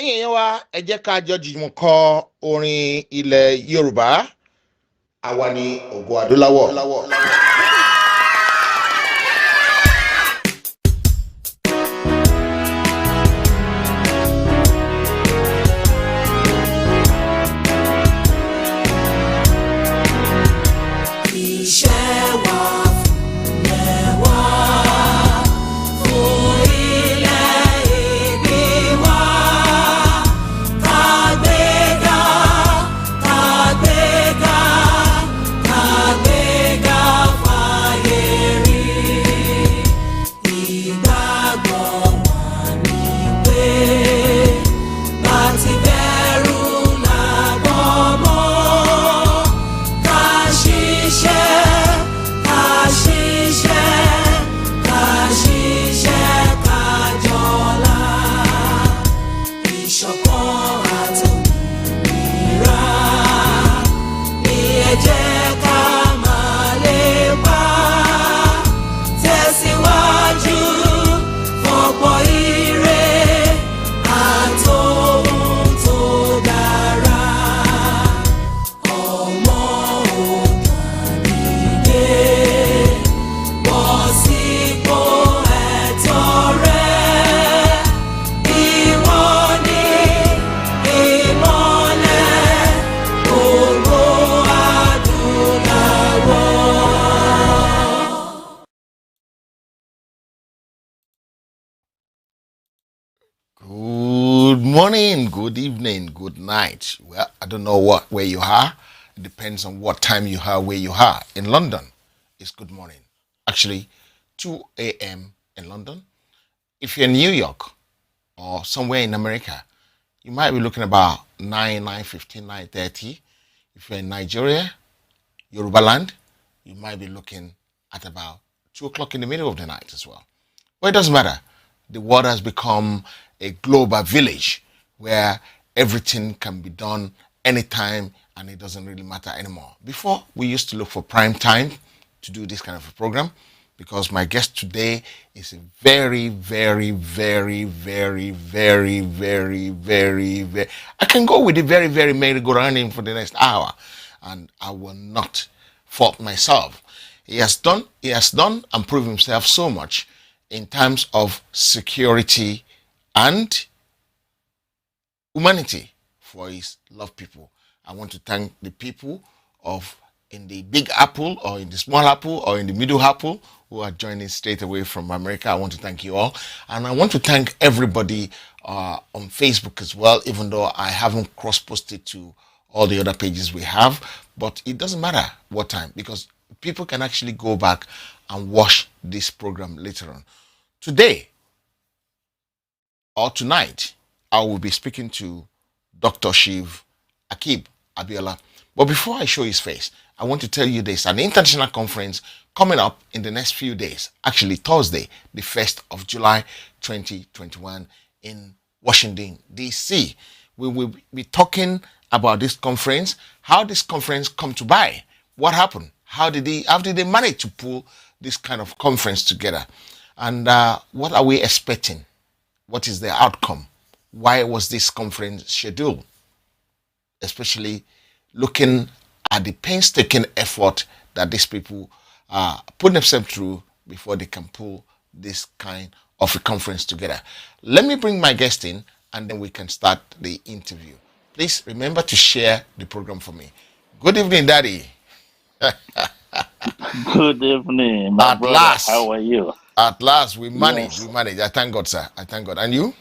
ẹ̀yin èèyàn wa ẹ jẹ́ ká jọ jùmọ̀ kọ orin ilẹ̀ Yorùbá àwa ni ògo adúláwọ̀. Good morning, good evening, good night. Well, I don't know where you are. It depends on what time you are, where you are. In London, it's good morning. Actually, 2 a.m. in London. If you're in New York or somewhere in America, you might be looking about 9:15, 9:30. If you're in Nigeria, Yorubaland, you might be looking at about 2 o'clock in the middle of the night as well. But it doesn't matter. The world has become a global village where everything can be done anytime and it doesn't really matter anymore. Before, we used to look for prime time to do this kind of a program because my guest today is a very, very, very, very, very, very, very, very, I can go with a very, very merry-go-round for the next hour and I will not fault myself. He has done and proved himself so much in terms of security and humanity for his loved people. I want to thank the people in the Big Apple or in the Small Apple or in the Middle Apple who are joining straight away from America. I want to thank you all. And I want to thank everybody on Facebook as well, even though I haven't cross-posted to all the other pages we have. But it doesn't matter what time because people can actually go back and watch this program later on. Today, or tonight, I will be speaking to Dr. Chief Abiola. But before I show his face, I want to tell you there's an international conference coming up in the next few days, actually Thursday, the 1st of July 2021 in Washington, D.C. We will be talking about this conference, how this conference come to buy, what happened, how did they manage to pull this kind of conference together, and what are we expecting? What is the outcome? Why was this conference scheduled? Especially looking at the painstaking effort that these people put themselves through before they can pull this kind of a conference together. Let me bring my guest in and then we can start the interview. Please remember to share the program for me. Good evening, Daddy. Good evening, my brother. Last. How are you? At last, we managed. Yes. We managed. I thank God, sir. I thank God. And you?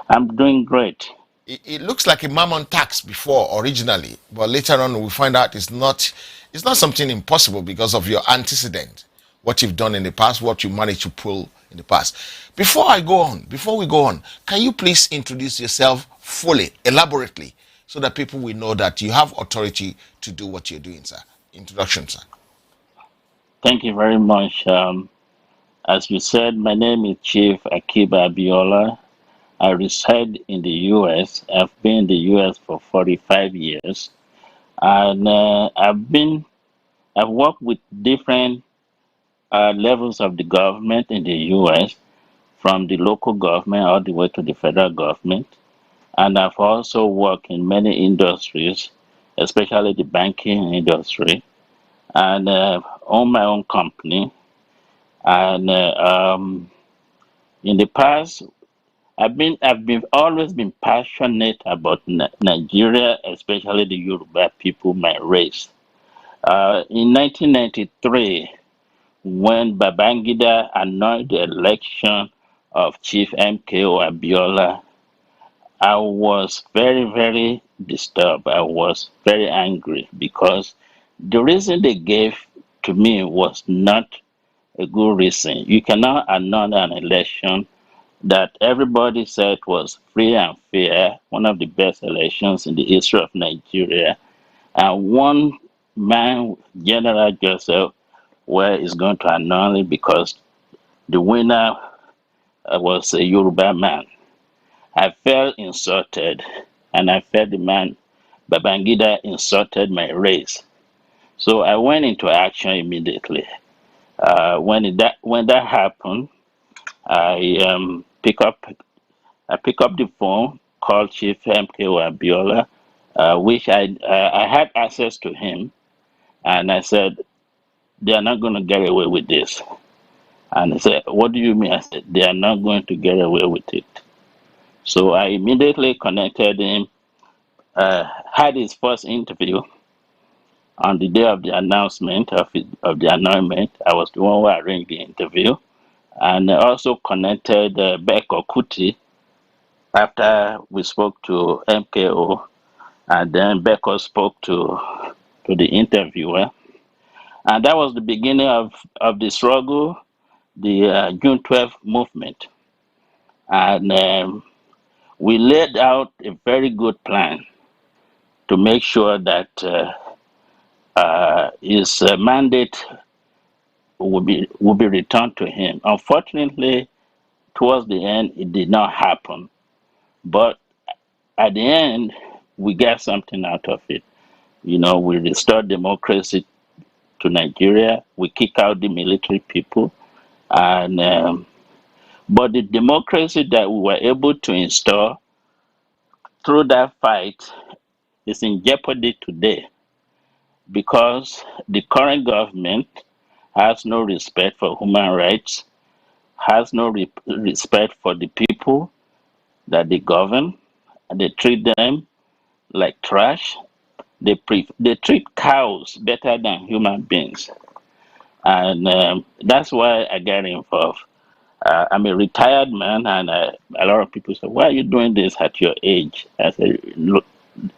I'm doing great. It looks like a mammon tax before originally, but later on we find out it's not something impossible because of your antecedent, what you've done in the past, what you managed to pull in the past. Before we go on, can you please introduce yourself fully, elaborately, so that people will know that you have authority to do what you're doing, sir? Introduction, sir. Thank you very much. As you said, my name is Chief Abiola. I reside in the U.S. I've been in the U.S. for 45 years, and I've worked with different levels of the government in the U.S., from the local government all the way to the federal government. And I've also worked in many industries, especially the banking industry, and own my own company. And in the past, I've been always been passionate about Nigeria, especially the Yoruba people, my race. In 1993, when Babangida annulled the election of Chief MKO Abiola, I was very, very disturbed. I was very angry because the reason they gave to me was not a good reason. You cannot annul an election that everybody said was free and fair, one of the best elections in the history of Nigeria, and one man, General Joseph, where is going to annul it because the winner was a Yoruba man. I felt insulted, and I felt the man Babangida insulted my race. So I went into action immediately. When that happened, I pick up the phone, called Chief MKO Abiola, which I had access to him, and I said they are not going to get away with this. And he said, "What do you mean?" I said, "They are not going to get away with it." So I immediately connected him. Had his first interview on the day of the announcement of the annulment. I was the one who arranged the interview, and I also connected Beko Kuti after we spoke to MKO, and then Beko spoke to the interviewer, and that was the beginning of the struggle, the June 12th movement, and we laid out a very good plan to make sure that his mandate will be returned to him. Unfortunately, towards the end, it did not happen. But at the end, we got something out of it. We restored democracy to Nigeria. We kick out the military people, and but the democracy that we were able to install through that fight is in jeopardy today because the current government has no respect for human rights, has no respect for the people that they govern. They treat them like trash. They treat cows better than human beings, and that's why I get involved. I'm a retired man, and a lot of people say, "Why are you doing this at your age?" I say, "Look,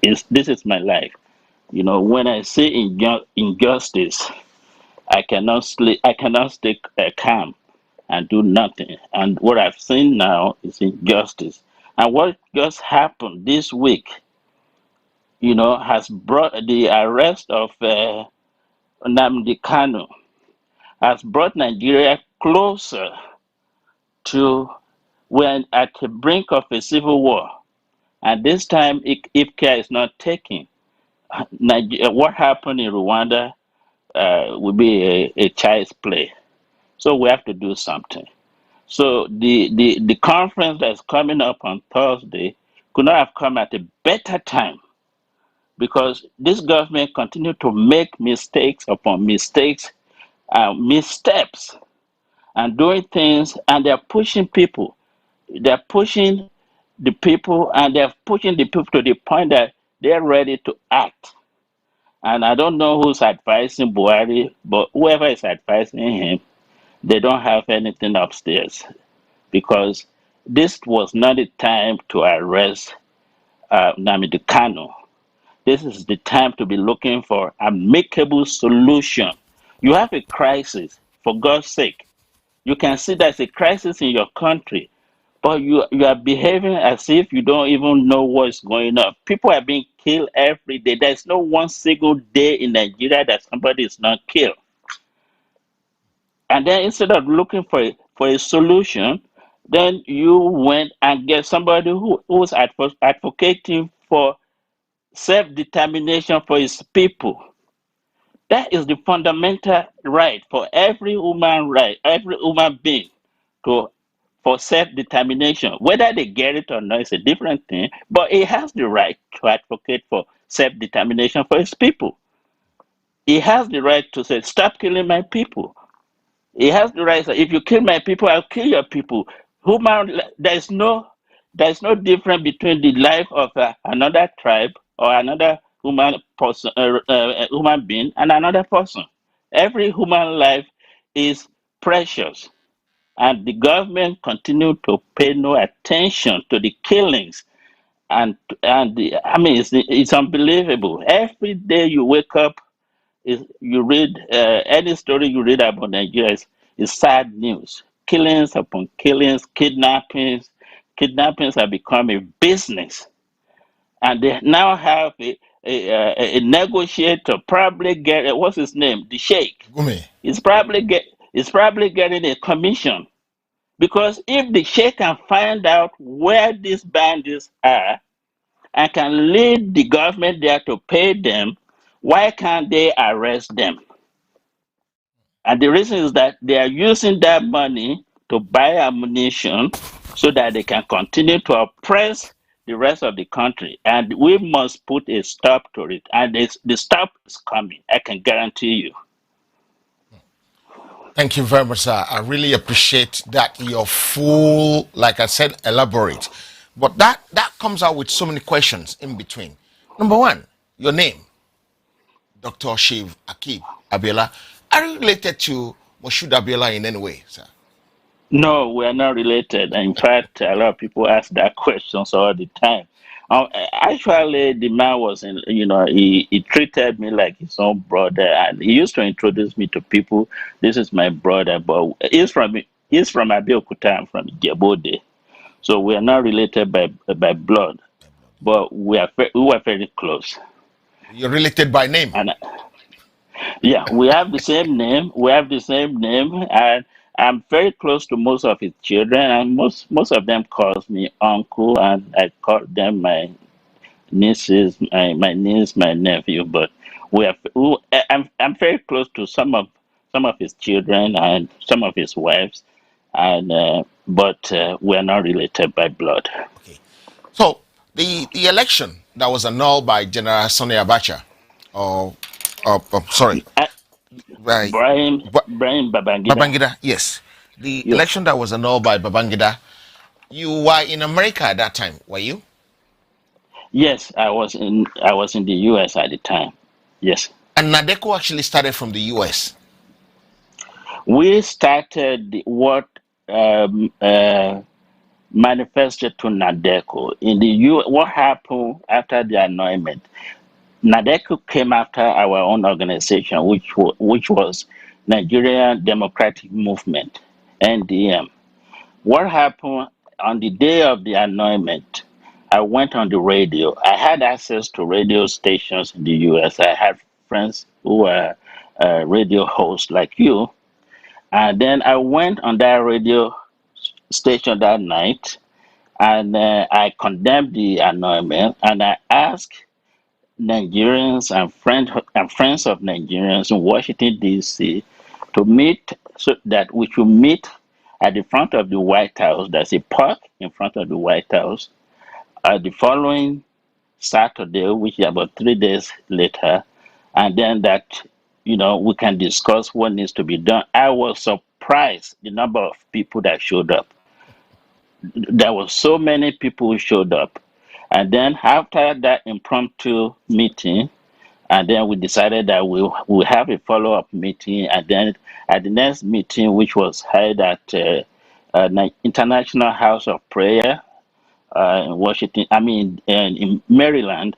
this is my life. When I see injustice, I cannot sleep. I cannot stay calm and do nothing. And what I've seen now is injustice. And what just happened this week, has brought the arrest of Nnamdi Kanu, has brought Nigeria closer to when at the brink of a civil war. And this time, if care is not taken, what happened in Rwanda will be a child's play. So we have to do something. So the conference that's coming up on Thursday could not have come at a better time because this government continue to make mistakes upon mistakes, missteps, and doing things, and they're pushing people. They're pushing the people, and they're pushing the people to the point that they're ready to act. And I don't know who's advising Buhari, but whoever is advising him, they don't have anything upstairs because this was not the time to arrest Nnamdi Kanu. This is the time to be looking for amicable solution. You have a crisis, for God's sake. You can see there's a crisis in your country, but you are behaving as if you don't even know what's going on. People are being killed every day. There's no one single day in Nigeria that somebody is not killed. And then instead of looking for a solution, then you went and get somebody who's advocating for self-determination for his people. That is the fundamental right for every human being to for self-determination. Whether they get it or not is a different thing, but he has the right to advocate for self-determination for his people. He has the right to say, stop killing my people. He has the right to say, if you kill my people, I'll kill your people. There's no difference between the life of another tribe or another human person, human being, and another person. Every human life is precious, and the government continue to pay no attention to the killings. I mean, it's unbelievable. Every day you wake up, you read any story you read about Nigeria is sad news. Killings upon killings, kidnappings. Kidnappings have become a business, and they now have a negotiator, probably get what's his name, the Sheikh. Gume. He's probably getting a commission, because if the Sheikh can find out where these bandits are and can lead the government there to pay them, why can't they arrest them? And the reason is that they are using that money to buy ammunition so that they can continue to oppress the rest of the country. And we must put a stop to it. And the stop is coming, I can guarantee you. Thank you very much, sir. I really appreciate that you're full, like I said, elaborate. But that comes out with so many questions in between. Number one, your name, Dr. Shiv Akib Abiola. Are you related to Moshood Abiola in any way, sir? No, we are not related. In fact, a lot of people ask that questions all the time. Actually, the man was he treated me like his own brother, and he used to introduce me to people. This is my brother, but he's from Abeokuta. I'm from Ijebu. So we are not related by blood, but we were very close. You're related by name. And yeah, we have the same name. We have the same name, and I'm very close to most of his children, and most of them calls me uncle, and I call them my nieces, my niece, my nephew. But I'm very close to some of his children and some of his wives, and but we are not related by blood. Okay. So the election that was annulled by General Sani Abacha, or sorry, Uh, by Brian Babangida. Babangida, yes. The Yes. election that was annulled by Babangida, you were in America at that time, were you? Yes, I was in the US at the time. Yes. And NADECO actually started from the US. We started what manifested to NADECO in the What happened after the annulment? NADECO came after our own organization, which was Nigerian Democratic Movement (NDM). What happened on the day of the annulment? I went on the radio. I had access to radio stations in the US. I had friends who were radio hosts like you. And then I went on that radio station that night, and I condemned the annulment, and I asked Nigerians and friends of Nigerians in Washington D.C. to meet, so that we should meet at the front of the White House. There's a park in front of the White House. The following Saturday, which is about 3 days later, and then that we can discuss what needs to be done. I was surprised the number of people that showed up. There were so many people who showed up, and then after that impromptu meeting, and then we decided that we'll have a follow-up meeting, and then at the next meeting, which was held at International House of Prayer in Washington, in Maryland,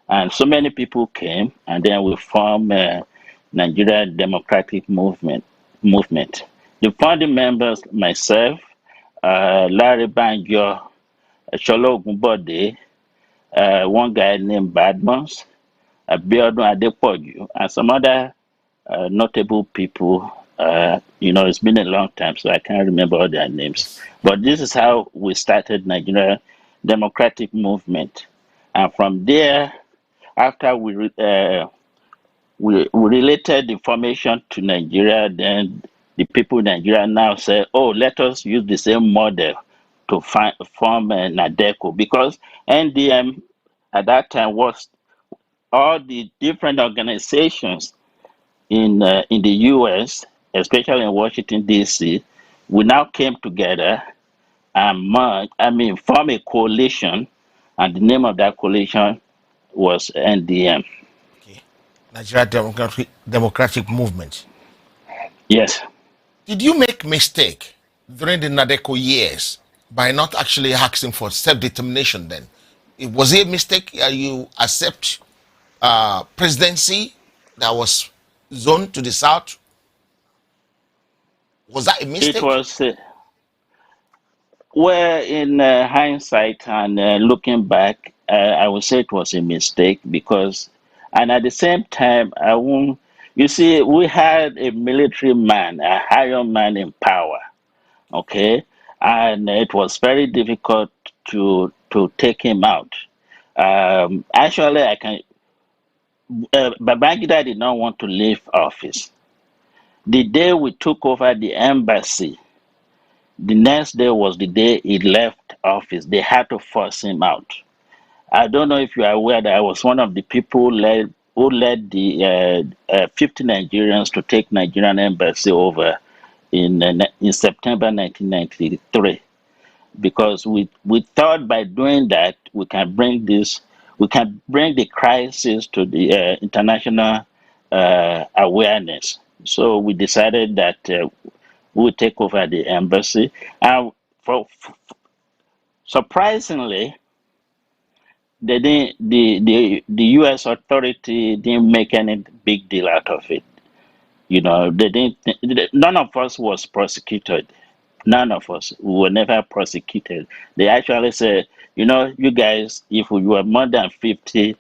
and so many people came, and then we formed Nigeria Democratic Movement. The founding members, myself, Larry Banjo, Sholo Ogunbode, one guy named Badmus, Abiodun Adepoju, and some other notable people. It's been a long time, so I can't remember all their names. But this is how we started Nigeria Democratic Movement, and from there, after we related the information to Nigeria, then the people in Nigeria now say, oh, let us use the same model to form NADECO, because NDM at that time was all the different organizations in the U.S., especially in Washington D.C., we now came together and form a coalition, and the name of that coalition was NDM. Okay. Nigeria Democratic Movement. Yes. Did you make mistake during the NADECO years by not actually asking for self-determination then? Was it a mistake you accept presidency that was zoned to the south? Was that a It mistake? was, well, in hindsight and looking back, I would say it was a mistake because, and at the same time, I won't, you see, we had a military man, a higher man in power, okay? And it was very difficult to take him out. Actually, Babangida did not want to leave office. The day we took over the embassy, the next day was the day he left office. They had to force him out. I don't know if you are aware that I was one of the people who led the 50 Nigerians to take Nigerian embassy over in September 1993, because we thought by doing that we can bring the crisis to the international awareness. So we decided that we would take over the embassy. And surprisingly, they didn't, the U.S. authority didn't make any big deal out of it. You know, they didn't. None of us was prosecuted. None of us were never prosecuted. They actually said, you know, you guys, if we were more than 50, we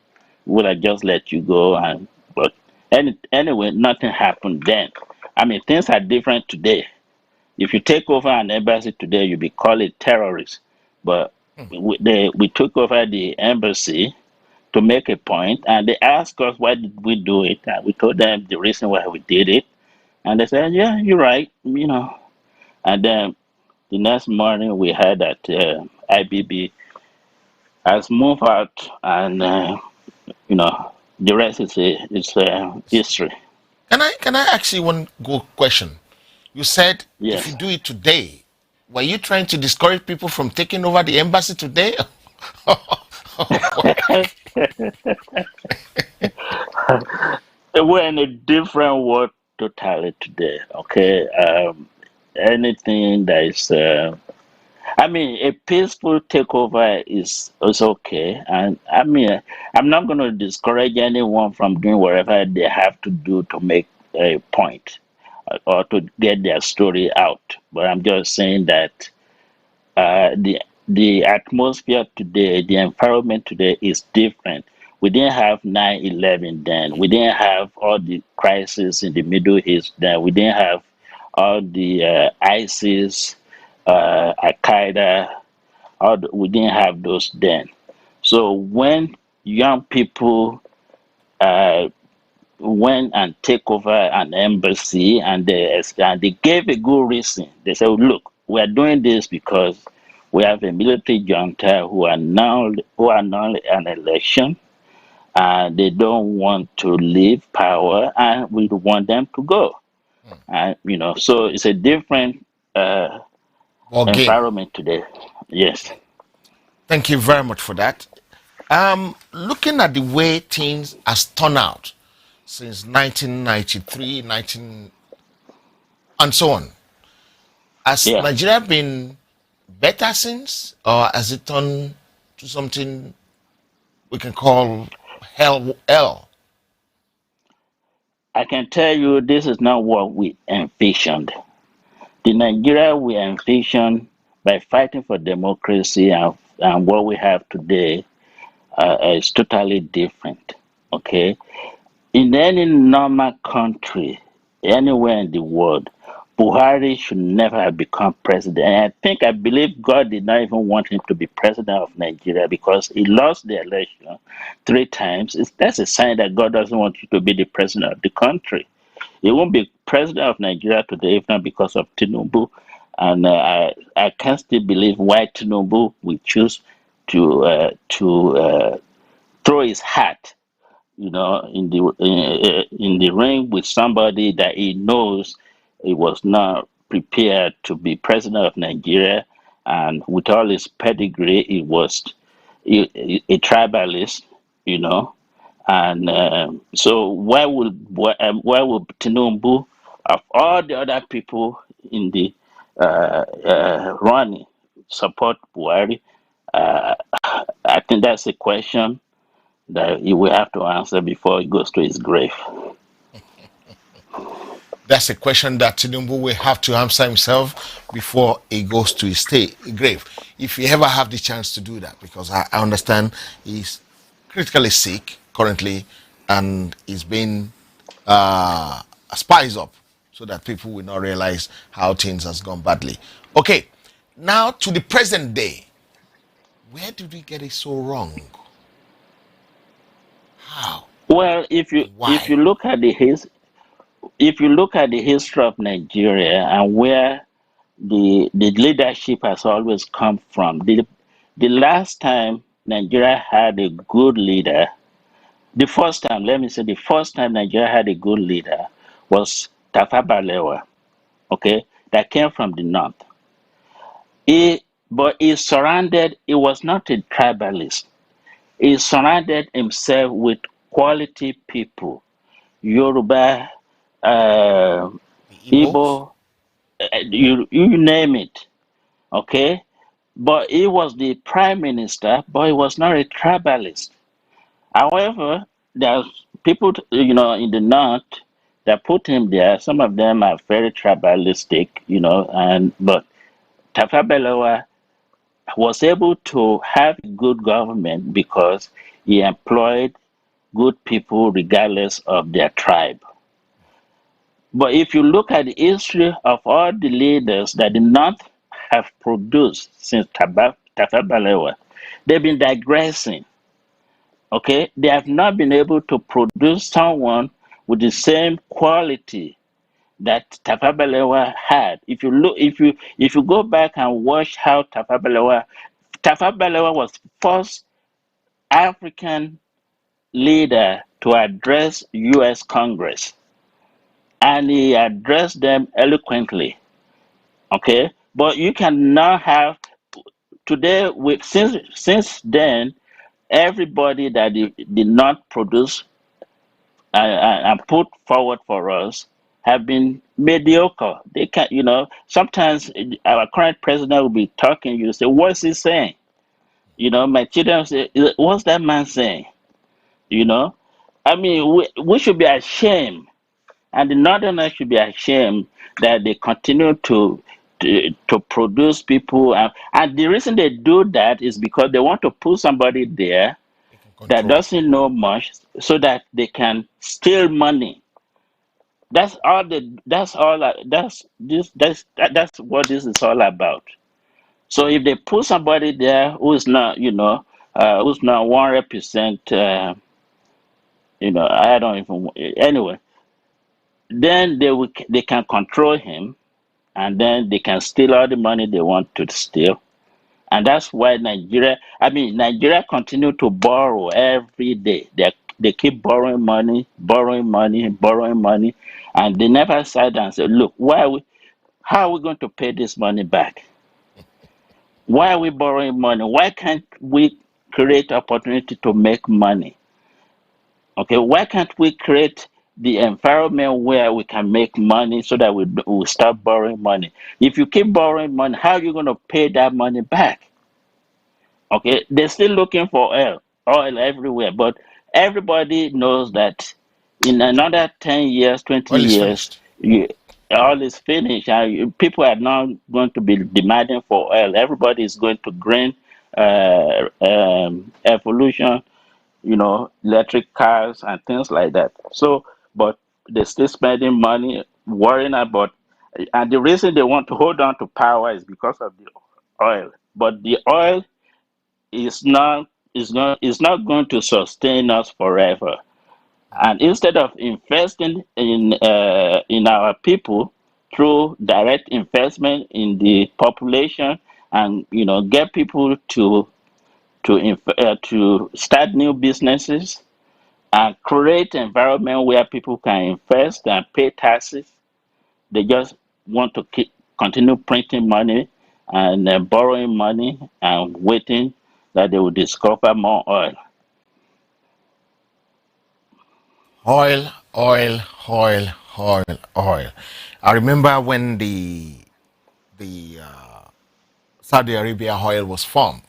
would have just let you go. And but anyway, nothing happened then. I mean, things are different today. If you take over an embassy today, you'll be called a terrorist. But we took over the embassy to make a point, and they asked us why did we do it, and we told them the reason why we did it, and they said, "Yeah, you're right," you know. And then the next morning, we heard that IBB has moved out, and you know, the rest is history. Can I ask you one good question? You said if you Yes. do it today, were you trying to discourage people from taking over the embassy today? We're in a different world totally today. Okay, anything that is, I mean, a peaceful takeover is okay, and I mean, I'm not going to discourage anyone from doing whatever they have to do to make a point or to get their story out. But I'm just saying that the atmosphere today, the environment today is different. We didn't have 9/11 then. We didn't have all the crisis in the Middle East then. We didn't have all the ISIS, Al Qaeda. We didn't have those then. So when young people uh, went and take over an embassy, and they gave a good reason. They said, "Look, we are doing this because we have a military junta who are now an election, and they don't want to leave power, and we want them to go." And you know, so it's a different Ball game. environment today. Yes. Thank you very much for that. Looking at the way things has turned out since 1993, 19 and so on, has Yeah. Nigeria been better since, or has it turned to something we can call hell? I can tell you this is not what we envisioned. The Nigeria we envisioned by fighting for democracy and what we have today is totally different. Okay, in any normal country, anywhere in the world, Buhari should never have become president. And I believe God did not even want him to be president of Nigeria because he lost the election 3 times. That's a sign that God doesn't want you to be the president of the country. He won't be president of Nigeria today if not because of Tinubu. And I can still believe why Tinubu will choose to throw his hat, in the ring with somebody that he knows he was not prepared to be president of Nigeria, and with all his pedigree, he was a tribalist, you know. And so why would Tinubu, of all the other people in the running, support Buhari? Uh, I think that's a question that he will have to answer before he goes to his grave. That's a question that Tinubu will have to answer himself before he goes to his grave. If he ever have the chance to do that, because I understand he's critically sick currently and he's been spiced up so that people will not realize how things has gone badly. Okay, now to the present day. Where did we get it so wrong? How Well, if you and if you why? look at the history of Nigeria and where the leadership has always come from, the last time Nigeria had a good leader, the first time, let me say, the first time Nigeria had a good leader was Tafa Balewa, okay, that came from the north. But he was not a tribalist. He surrounded himself with quality people, Yoruba, uh, The Igbos? Igbo, you name it, okay? But he was the prime minister, but he was not a tribalist. However, there's people, in the north that put him there. Some of them are very tribalistic, but Tafa Balewa was able to have good government because he employed good people regardless of their tribe. But if you look at the history of all the leaders that the North have produced since Tafa Balewa, they've been digressing. Okay, they have not been able to produce someone with the same quality that Tafa Balewa had. If you go back and watch how Tafa Balewa was first African leader to address U.S. Congress, and he addressed them eloquently. Okay, but you cannot have today with since then everybody that did not produce and put forward for us have been mediocre. They can, sometimes our current president will be talking. You say, "What's he saying?" My children say, "What's that man saying?" You know, I mean, we should be ashamed, and the Northerners should be ashamed that they continue to produce people, and the reason they do that is because they want to put somebody there They can that control. doesn't know much, so that they can steal money. That's what this is all about. So if they put somebody there who's not 100%, I don't even, anyway, then they can control him, and then they can steal all the money they want to steal. And that's why Nigeria continue to borrow every day. They keep borrowing money, borrowing money, borrowing money, and they never sat down and said, "Look, how are we going to pay this money back? Why are we borrowing money? Why can't we create opportunity to make money? Okay, why can't we create the environment where we can make money so that we stop borrowing money? If you keep borrowing money, how are you going to pay that money back?" Okay, they're still looking for oil everywhere, but everybody knows that in another 10 years, 20 Oil is years, finished. all is finished. People are not going to be demanding for oil. Everybody is going to green evolution, electric cars and things like that. So, but they're still spending money worrying about, and the reason they want to hold on to power is because of the oil. But the oil is not going to sustain us forever. And instead of investing in our people through direct investment in the population, and get people to start new businesses and create environment where people can invest and pay taxes, they just want to continue printing money and borrowing money and waiting that they will discover more oil. Oil, oil, oil, oil, oil. I remember when the Saudi Arabia oil was found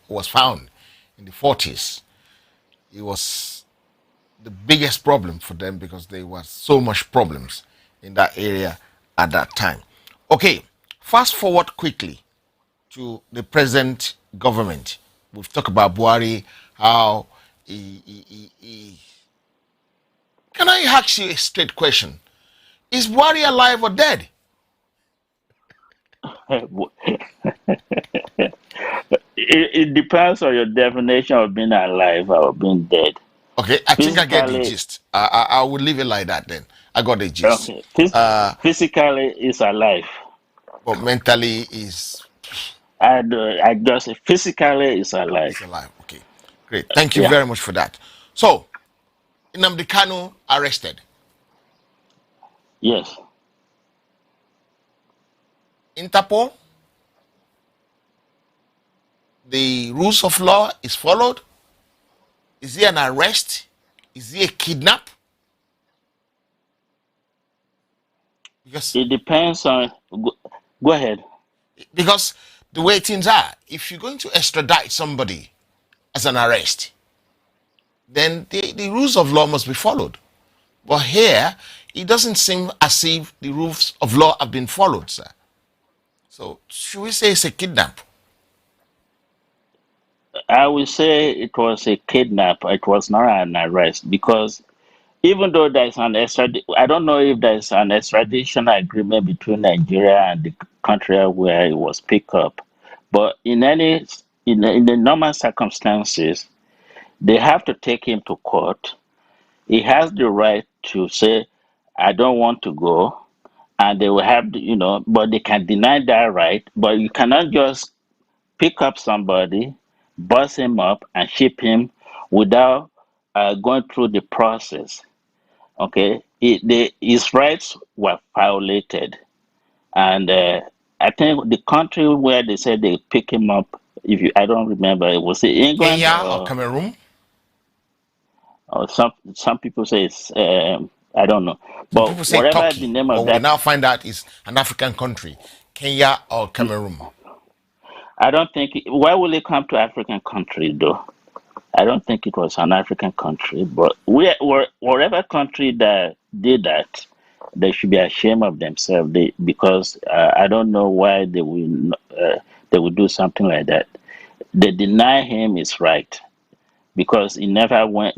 in the 40s. It was the biggest problem for them because there was so much problems in that area at that time. Okay, fast forward quickly to the present government. We've talked about Buhari, how he. Can I ask you a straight question? Is Buhari alive or dead? It depends on your definition of being alive or being dead. Okay, I think I get the Physically, gist. I will leave it like that then. I got the gist. okay, physically is alive. But mentally is I just say physically is alive. is alive. Okay, great. Thank you Yeah. very much for that. So, Nnamdi Kanu arrested. Yes. Interpol, the rules of law is followed. Is he an arrest? Is he a kidnap? Because It depends on. Go ahead. because the way things are, if you're going to extradite somebody as an arrest, then the rules of law must be followed. But here, it doesn't seem as if the rules of law have been followed, sir. So should we say it's a kidnap? I will say it was a kidnap. It was not an arrest because even though there's an I don't know if there's an extradition agreement between Nigeria and the country where it was picked up, but in the normal circumstances, they have to take him to court. He has the right to say, "I don't want to go," and they will have, but they can deny that right. But you cannot just pick up somebody, bust him up, and ship him without going through the process. Okay, his rights were violated, and I think the country where they said they pick him up, if you, I don't remember, it was it England Kenya or Cameroon? or some people say it's I don't know, Some but people say whatever the Turkey, name but of we that, now find out it's an African country, Kenya or Cameroon. I don't think. Why will it come to African country though? I don't think it was an African country, but whatever country that did that, they should be ashamed of themselves. Because I don't know why they would do something like that. They deny him his right because he never went.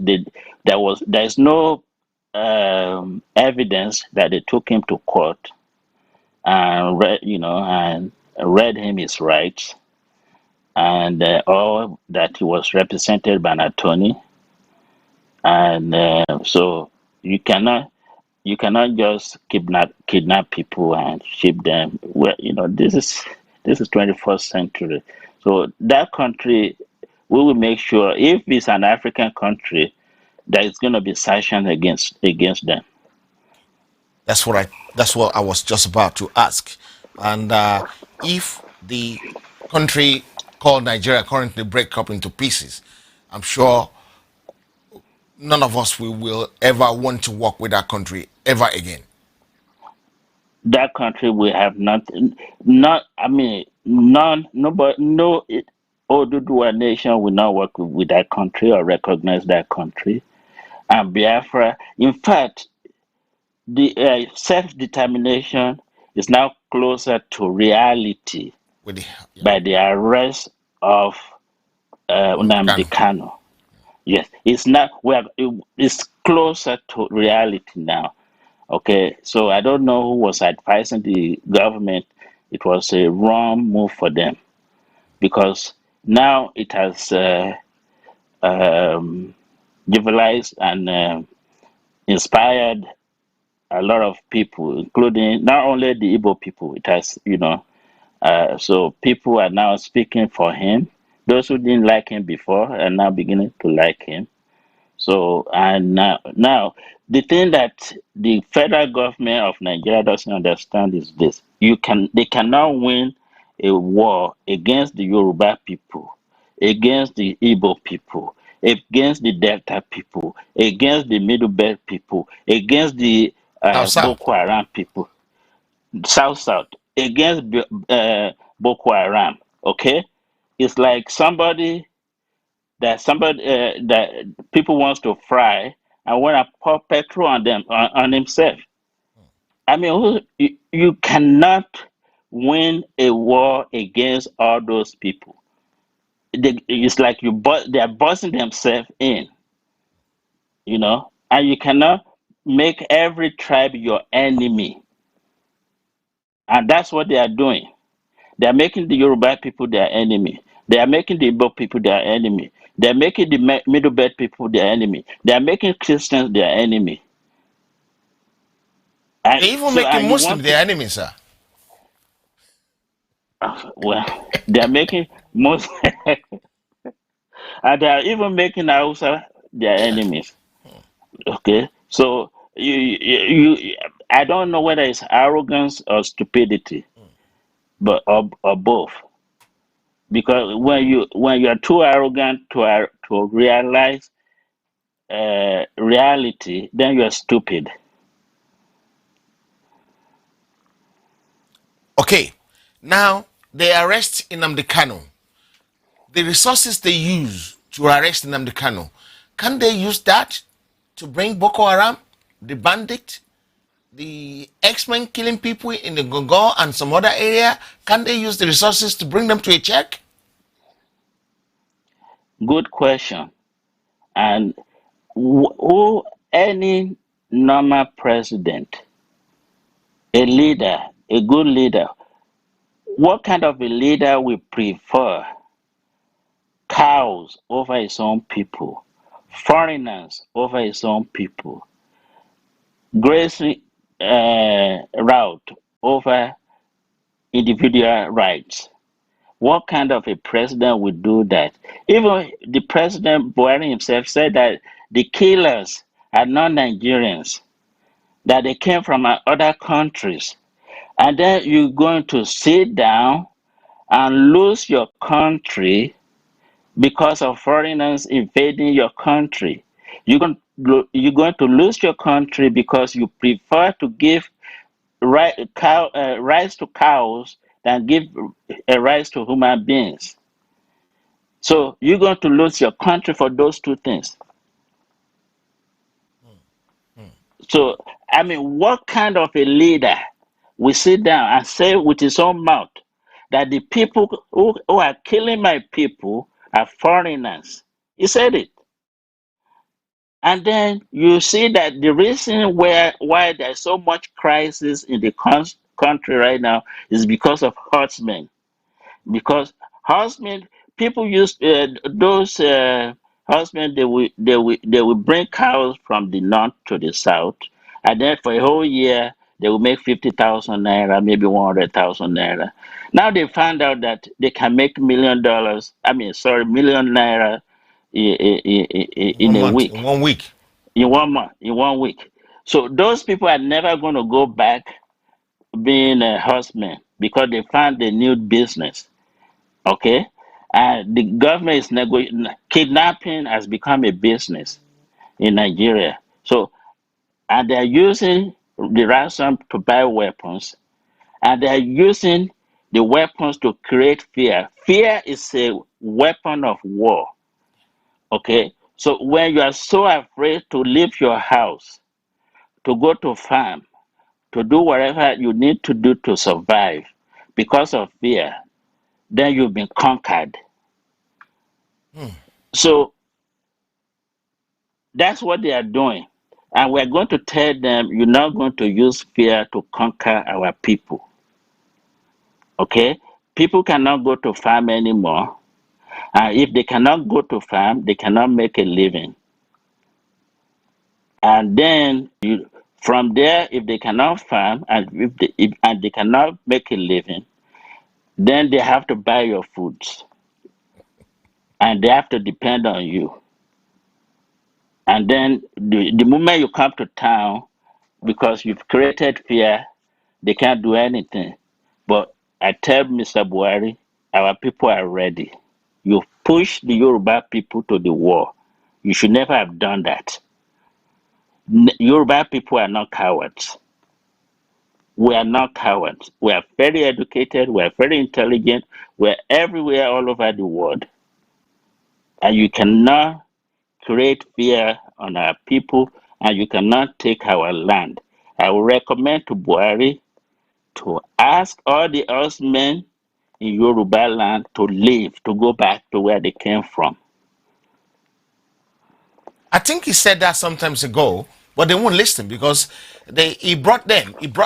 There's no evidence that they took him to court and read him his rights, and or that he was represented by an attorney. And so you cannot just kidnap people and ship them. Well, this is 21st century. So that country, we will make sure if it's an African country, that it's going to be sanctioned against them. That's what I was just about to ask. And if the country called Nigeria currently break up into pieces, I'm sure none of us will ever want to work with that country ever again. That country will have nothing. Not, I mean, none. Nobody. No. Oduduwa nation will not work with that country or recognize that country. And Biafra, in fact, the self-determination is now closer to reality With the by the arrest of Nnamdi Kanu. Kanu. Yes, it's not. It's closer to reality now. Okay, so I don't know who was advising the government. It was a wrong move for them because now it has um, civilized and inspired a lot of people, including not only the Igbo people. It has, so people are now speaking for him. Those who didn't like him before are now beginning to like him. So, and now the thing that the federal government of Nigeria doesn't understand is this: they cannot win a war against the Yoruba people, against the Igbo people, against the Delta people, against the Middle Belt people, against the South South. Boko Haram people, South South, against Boko Haram. Okay, it's like that people wants to fry and want to pour petrol on them on himself. I mean, you cannot win a war against all those people. It's like they are busting themselves in, and you cannot make every tribe your enemy, and that's what they are doing. They are making the Yoruba people their enemy. They are making the Igbo people their enemy. They are making the Middle Belt people their enemy. They are making Christians their enemy. And They even so, making and you Muslims want to, their enemies, sir. well, they are making most, and they are even making Hausa their Yeah. enemies. Okay, so I don't know whether it's arrogance or stupidity, but or both. Because when you are too arrogant to realize reality, then you are stupid. Okay. Now they arrest Nnamdi Kanu. The resources they use to arrest Nnamdi Kanu, can they use that to bring Boko Haram, the bandit, the X-Men killing people in the Gongo and some other area? Can they use the resources to bring them to a check? Good question. And who any normal president, a leader, a good leader, what kind of a leader will prefer cows over his own people, foreigners over his own people, grazing route over individual rights? What kind of a president would do that? Even the president Buhari himself said that the killers are not Nigerians, that they came from other countries. And then you're going to sit down and lose your country because of foreigners invading your country. You're going to lose your country because you prefer to give rights to cows than give rights to human beings. So you're going to lose your country for those two things. So, I mean, what kind of a leader will sit down and say with his own mouth that the people who are killing my people are foreigners? He said it. And then you see that the reason why there's so much crisis in the country right now is because of herdsmen. Because horsemen, people use those horsemen. They will bring cows from the north to the south, and then for a whole year they will make 50,000 naira, maybe 100,000 naira. Now they found out that they can make $1 million. I mean, sorry, million naira In in one a month, in week, 1 week. in 1 month, in 1 week. So those people are never going to go back being a horseman because they found a new business. Okay, and the government is kidnapping has become a business in Nigeria. So, and they're using the ransom to buy weapons, and they're using the weapons to create fear. Fear is a weapon of war. Okay, so when you are so afraid to leave your house, to go to farm, to do whatever you need to do to survive because of fear, then you've been conquered. So that's what they are doing. And we're going to tell them, you're not going to use fear to conquer our people. Okay? People cannot go to farm anymore. And if they cannot go to farm, they cannot make a living. And then from there, if they cannot farm and and they cannot make a living, then they have to buy your foods and they have to depend on you. And then the moment you come to town, because you've created fear, they can't do anything. But I tell Mr. Buhari, our people are ready. You push the Yoruba people to the war. You should never have done that. Yoruba people are not cowards. We are not cowards. We are very educated. We are very intelligent. We are everywhere all over the world. And you cannot create fear on our people and you cannot take our land. I would recommend to Buhari to ask all the men in Yoruba land to leave, to go back to where they came from. I think he said that sometimes ago, but they won't listen because he brought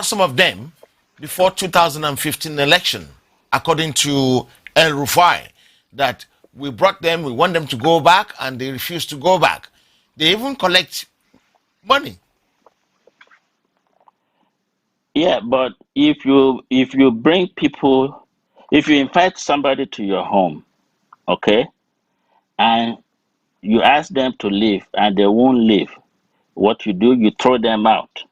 some of them before 2015 election, according to El Rufai, that we brought them, we want them to go back, and they refuse to go back. They even collect money. Yeah, but if you bring people, if you invite somebody to your home, okay, and you ask them to leave and they won't leave, what you do, you throw them out,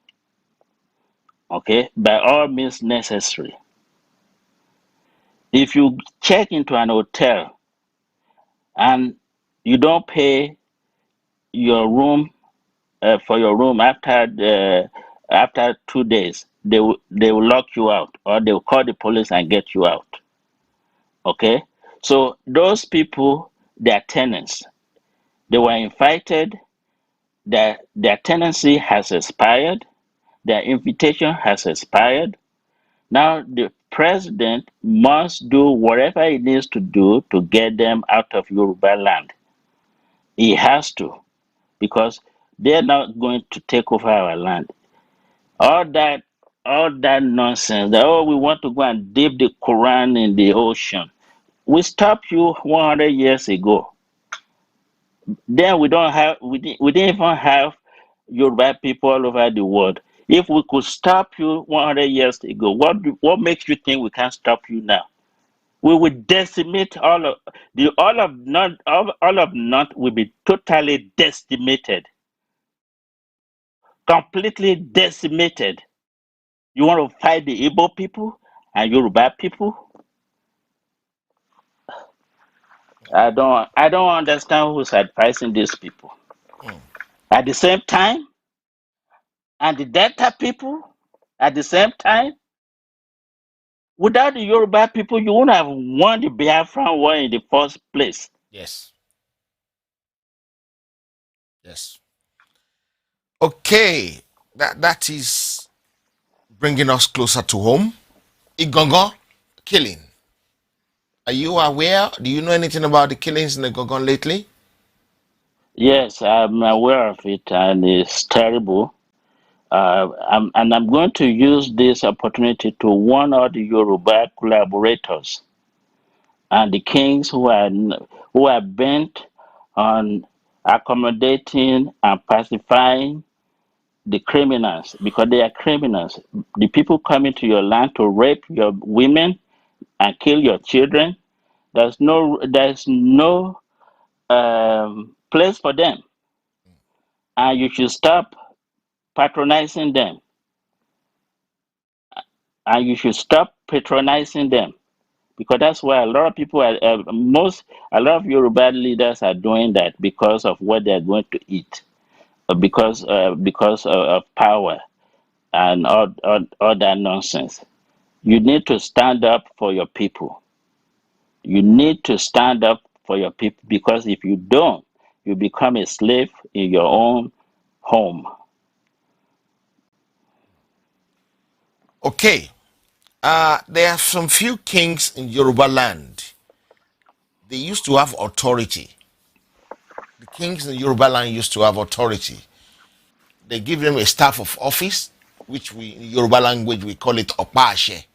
okay, by all means necessary. If you check into an hotel and you don't pay your room for your room after 2 days, they will lock you out or they will call the police and get you out. Okay, so those people, they are tenants. They were invited. Their tenancy has expired. Their invitation has expired. Now the president must do whatever he needs to do to get them out of Yoruba land. He has to, because they're not going to take over our land. All that, all that nonsense. That, oh, we want to go and dip the Quran in the ocean. We stopped you 100 years ago. Then we didn't even have Yoruba people all over the world. If we could stop you 100 years ago, what makes you think we can't stop you now? We would decimate all of North will be totally decimated, completely decimated. You want to fight the Igbo people and Yoruba people? I don't understand who's advising these people. Mm. At the same time, and the Delta people at the same time, without the Yoruba people, you wouldn't have won the Biafran war in the first place. Yes. Yes. Okay. That is bringing us closer to home. Igongo killing. Are you aware? Do you know anything about the killings in the Igongo lately? Yes, I'm aware of it, and it's terrible. I'm going to use this opportunity to warn all the Yoruba collaborators and the kings who are bent on accommodating and pacifying the criminals, because they are criminals. The people coming to your land to rape your women and kill your children. There's no place for them, and you should stop patronizing them, and you should stop patronizing them, because that's why a lot of people a lot of Yoruba leaders are doing that because of what they're going to eat, because of power and all that nonsense. You need to stand up for your people. You need to stand up for your people, because if you don't, you become a slave in your own home. Okay. There are some few kings in Yoruba land. They used to have authority. The kings in Yoruba land used to have authority. They give them a staff of office, which we in Yoruba language we call it Opa Ashe.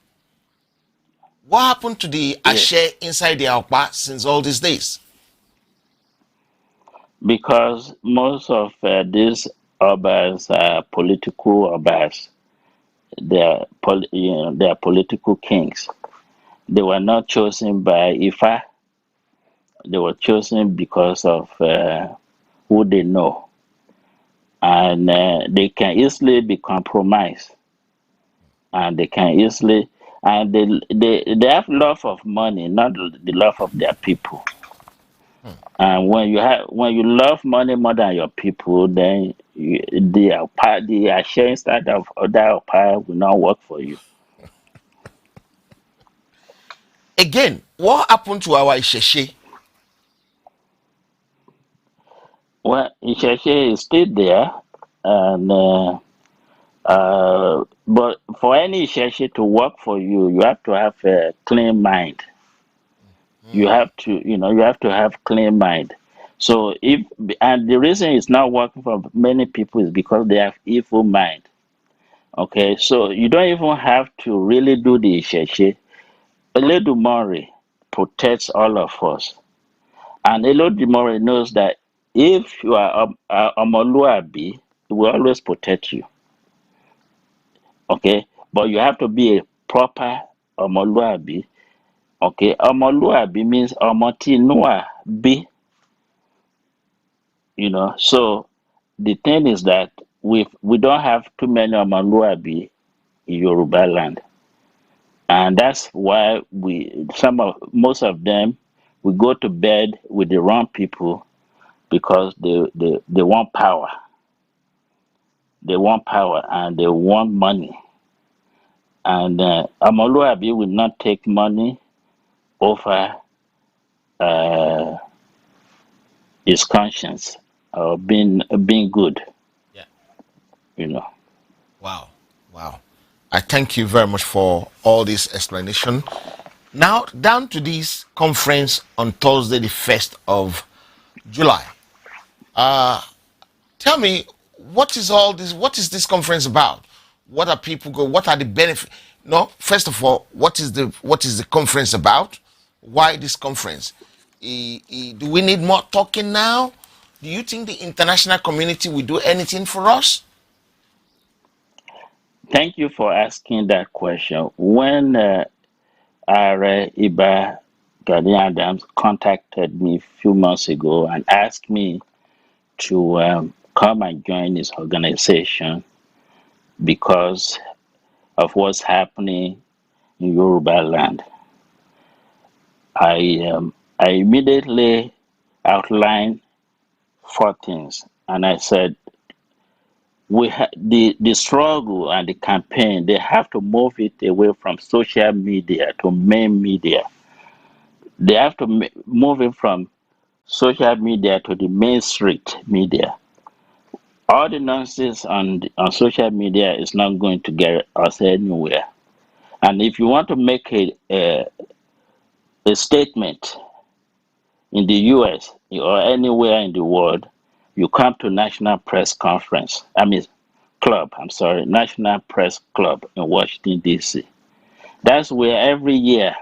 What happened to the Yeah, Ashe inside the Opa since all these days? because most of these Obas are political Obas. They are political kings. They were not chosen by Ifa. They were chosen because of who they know, and they can easily be compromised, and they can easily, and they have love of money, not the love of their people. Hmm. And when you love money more than your people, then the sharing side of that power will not work for you. Again, what happened to our Isheshe? Well, Isheshe is still there, and but for any Isheshe to work for you, you have to have a clean mind. You Hmm. have to, you have to have clean mind. So if and the reason it's not working for many people is because they have evil mind. Okay, so you don't even have to really do the Isheshe. Eledumare protects all of us. And Eledumare knows that if you are Omoluabi, it will always protect you. Okay, but you have to be a proper Omoluabi. Okay, Omoluabi means Omotinua B, So the thing is that we don't have too many Omoluabi in Yoruba land. And that's why most of them we go to bed with the wrong people because they want power. They want power and they want money. And Omoluabi will not take money over uh, his conscience or being good, Yeah. you know. Wow. Wow. I thank you very much for all this explanation. Now, down to this conference on Thursday, the 1st of July. Uh, Tell me, what is all this? What is this conference about? What are people go? What are the benefits? No, first of all, what is the conference about? Why this conference? Do we need more talking now? Do you think the international community will do anything for us? Thank you for asking that question. When Are Iba Gani Adams contacted me a few months ago and asked me to come and join his organization because of what's happening in Yorubaland. I immediately outlined four things, and I said the struggle and the campaign, they have to move it away from social media to main media. They have to move it from social media to the main street media. All the nonsense on social media is not going to get us anywhere. And if you want to make a statement in the US or anywhere in the world, you come to National Press Conference. Club. I'm sorry, National Press Club in Washington D.C. That's where every year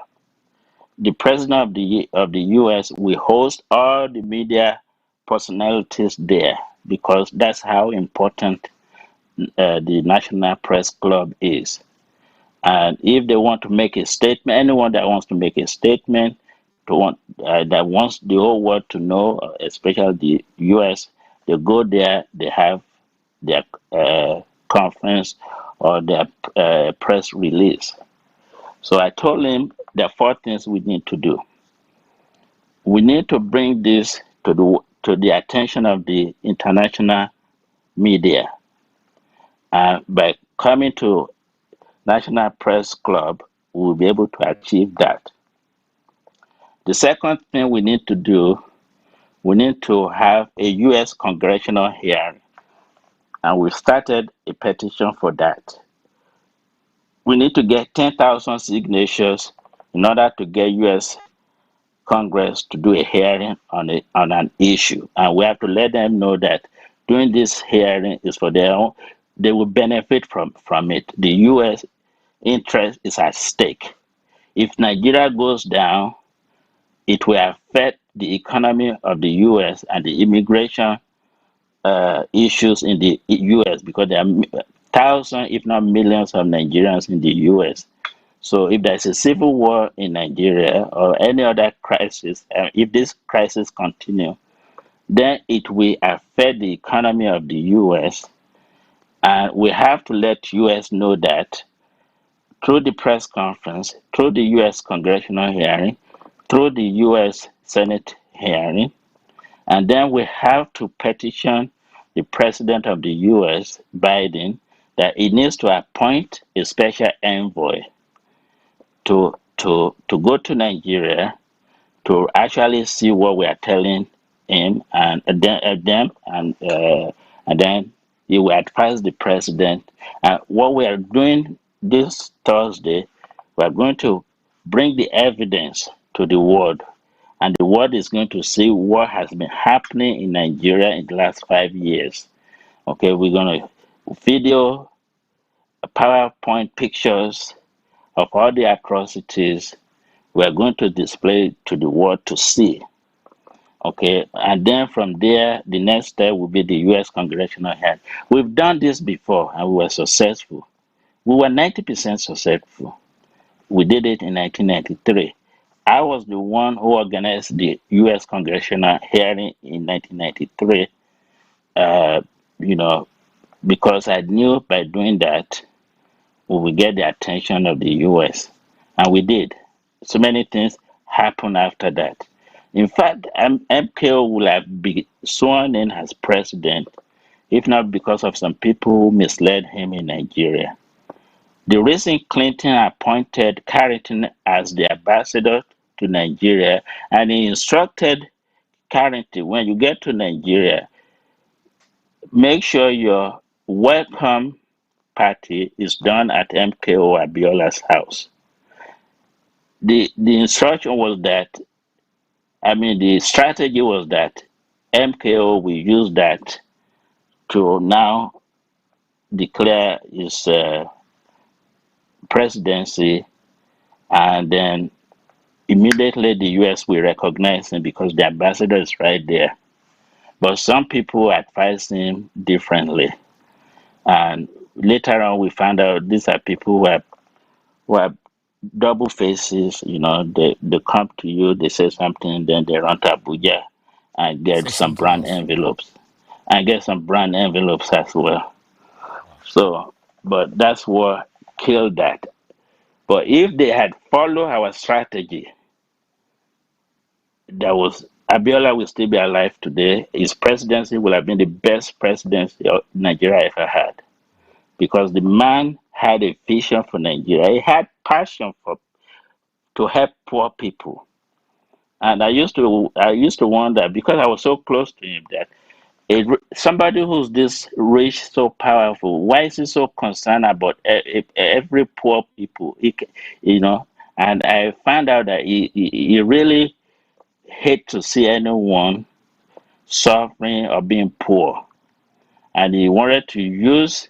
the president of the U.S. will host all the media personalities there because that's how important the National Press Club is. And if they want to make a statement, anyone that wants to make a statement that wants the whole world to know, especially the U.S., they go there. They have their conference or their press release. So I told him there are four things we need to do. We need to bring this to the attention of the international media. By coming to National Press Club, we'll be able to achieve that. The second thing we need to do, we need to have a U.S. congressional hearing, and we started a petition for that. We need to get 10,000 signatures in order to get U.S. Congress to do a hearing on an issue, and we have to let them know that doing this hearing is for their own. They will benefit from it. The U.S. interest is at stake. If Nigeria goes down, it will affect the economy of the U.S. and the immigration issues in the US, because there are thousands, if not millions, of Nigerians in the US. So if there's a civil war in Nigeria or any other crisis, if this crisis continue, then it will affect the economy of the US. And we have to let US know that through the press conference, through the US congressional hearing, through the US Senate hearing, and then we have to petition the president of the US, Biden, that he needs to appoint a special envoy to go to Nigeria to actually see what we are telling him, and then he will advise the president. And what we are doing this Thursday, we are going to bring the evidence to the world, and the world is going to see what has been happening in Nigeria in the last 5 years. Okay, we're going to video, PowerPoint pictures of all the atrocities. We are going to display to the world to see. Okay, and then from there, the next step will be the US congressional head. We've done this before and we were successful. We were 90% successful. We did it in 1993. I was the one who organized the US congressional hearing in 1993, you know, because I knew by doing that, we would get the attention of the US. And we did. So many things happened after that. In fact, MKO will have been sworn in as president if not because of some people who misled him in Nigeria. The reason Clinton appointed Carrington as the ambassador to Nigeria, and he instructed Carrington, when you get to Nigeria, make sure your welcome party is done at MKO Abiola's house. The instruction was that, the strategy was that MKO will use that to now declare his presidency, and then immediately the US will recognize him because the ambassador is right there. But some people advised him differently. And later on, we found out these are people who have double faces. They come to you, they say something, then they run to Abuja and Say get some something brand else. envelopes. And get some brand envelopes as well. Wow. So, but that's what killed that. But if they had followed our strategy, Abiola will still be alive today. His presidency will have been the best presidency Nigeria ever had, because the man had a vision for Nigeria. He had passion to help poor people. And I used to wonder, because I was so close to him, that somebody who's this rich, so powerful, why is he so concerned about every poor people? And I found out that he really hate to see anyone suffering or being poor, and he wanted to use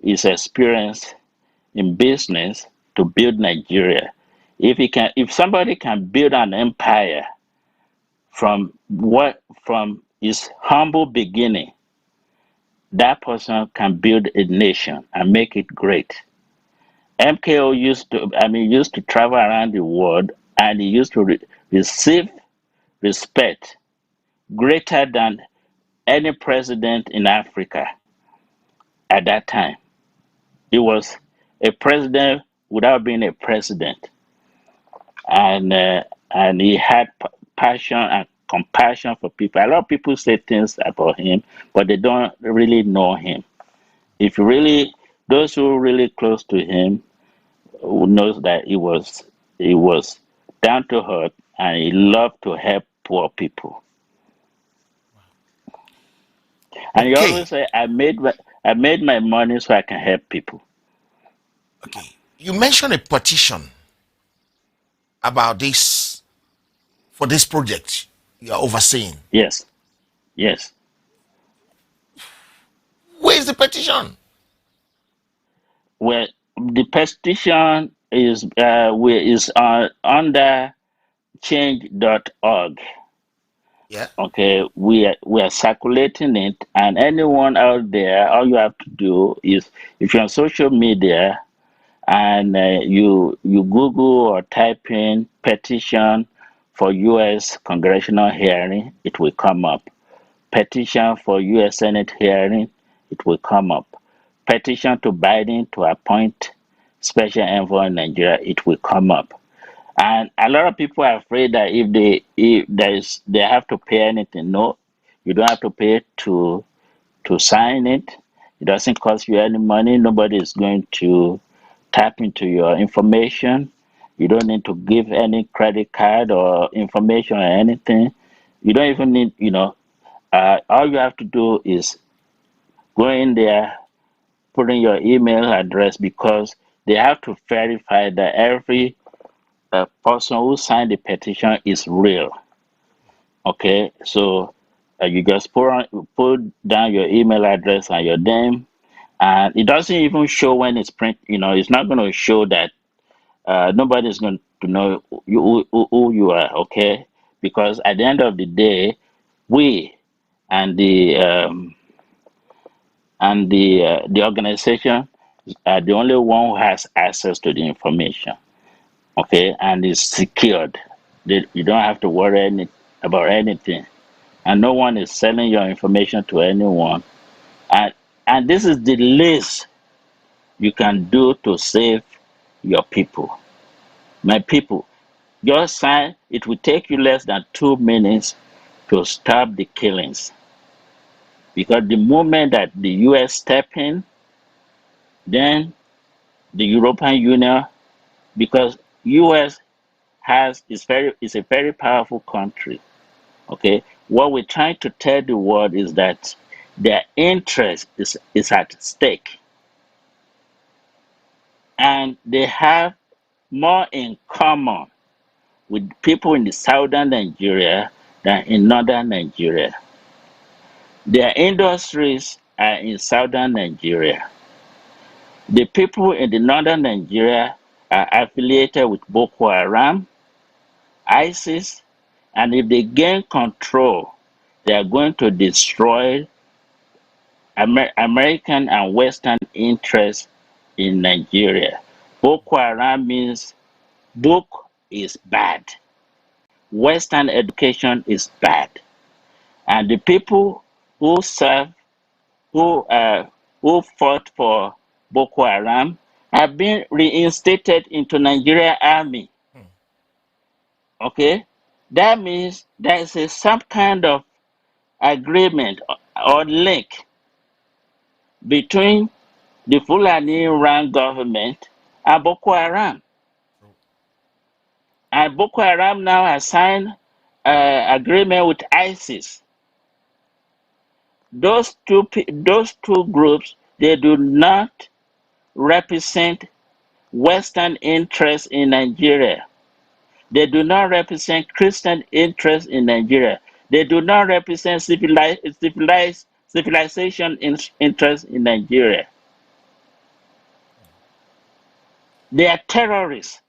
his experience in business to build Nigeria. If somebody can build an empire from his humble beginning, that person can build a nation and make it great. MKO used to travel around the world, and he used to receive respect greater than any president in Africa at that time. He was a president without being a president, and he had passion and compassion for people. A lot of people say things about him, but they don't really know him. If you really, those who are really close to him who knows that he was down to earth, and he loved to help poor people. And he Okay. always say, I made my money so I can help people. Okay. You mentioned a petition about this for this project you are overseeing. Yes, yes. Where is the petition? Well, the petition is under change.org. Yeah. Okay, we are circulating it, and anyone out there, all you have to do is, if you're on social media and you Google or type in petition for U.S. congressional hearing, it will come up. Petition for U.S. Senate hearing, it will come up. Petition to Biden to appoint special envoy in Nigeria, it will come up. And a lot of people are afraid that if they have to pay anything. No, you don't have to pay to sign it. It doesn't cost you any money. Nobody is going to tap into your information. You don't need to give any credit card or information or anything. You don't even need, all you have to do is go in there, put in your email address, because they have to verify that every person who signed the petition is real. Okay, so you just put down your email address and your name, and it doesn't even show when it's print. It's not going to show that. Nobody's going to know who you are. Okay, because at the end of the day, we and the organization are the only one who has access to the information. Okay, and it's secured. You don't have to worry about anything, and no one is selling your information to anyone. And this is the least you can do to save your people. My people, just sign. It will take you less than 2 minutes to stop the killings, because the moment that the U.S. step in, then the European Union, because U.S. is a very powerful country. Okay, what we're trying to tell the world is that their interest is at stake, and they have more in common with people in the southern Nigeria than in northern Nigeria. Their industries are in southern Nigeria. The people in the northern Nigeria are affiliated with Boko Haram, ISIS, and if they gain control, they are going to destroy American and Western interests in Nigeria. Boko Haram means book is bad, Western education is bad, and the people who serve, who who fought for Boko Haram, have been reinstated into Nigeria Army. Hmm. Okay, that means there is some kind of agreement or link between the Fulani run government and Boko Haram. True. And Boko Haram now has signed agreement with ISIS. Those two groups, they do not represent Western interests in Nigeria. They do not represent Christian interests in Nigeria. They do not represent civilization interests in Nigeria. They are terrorists.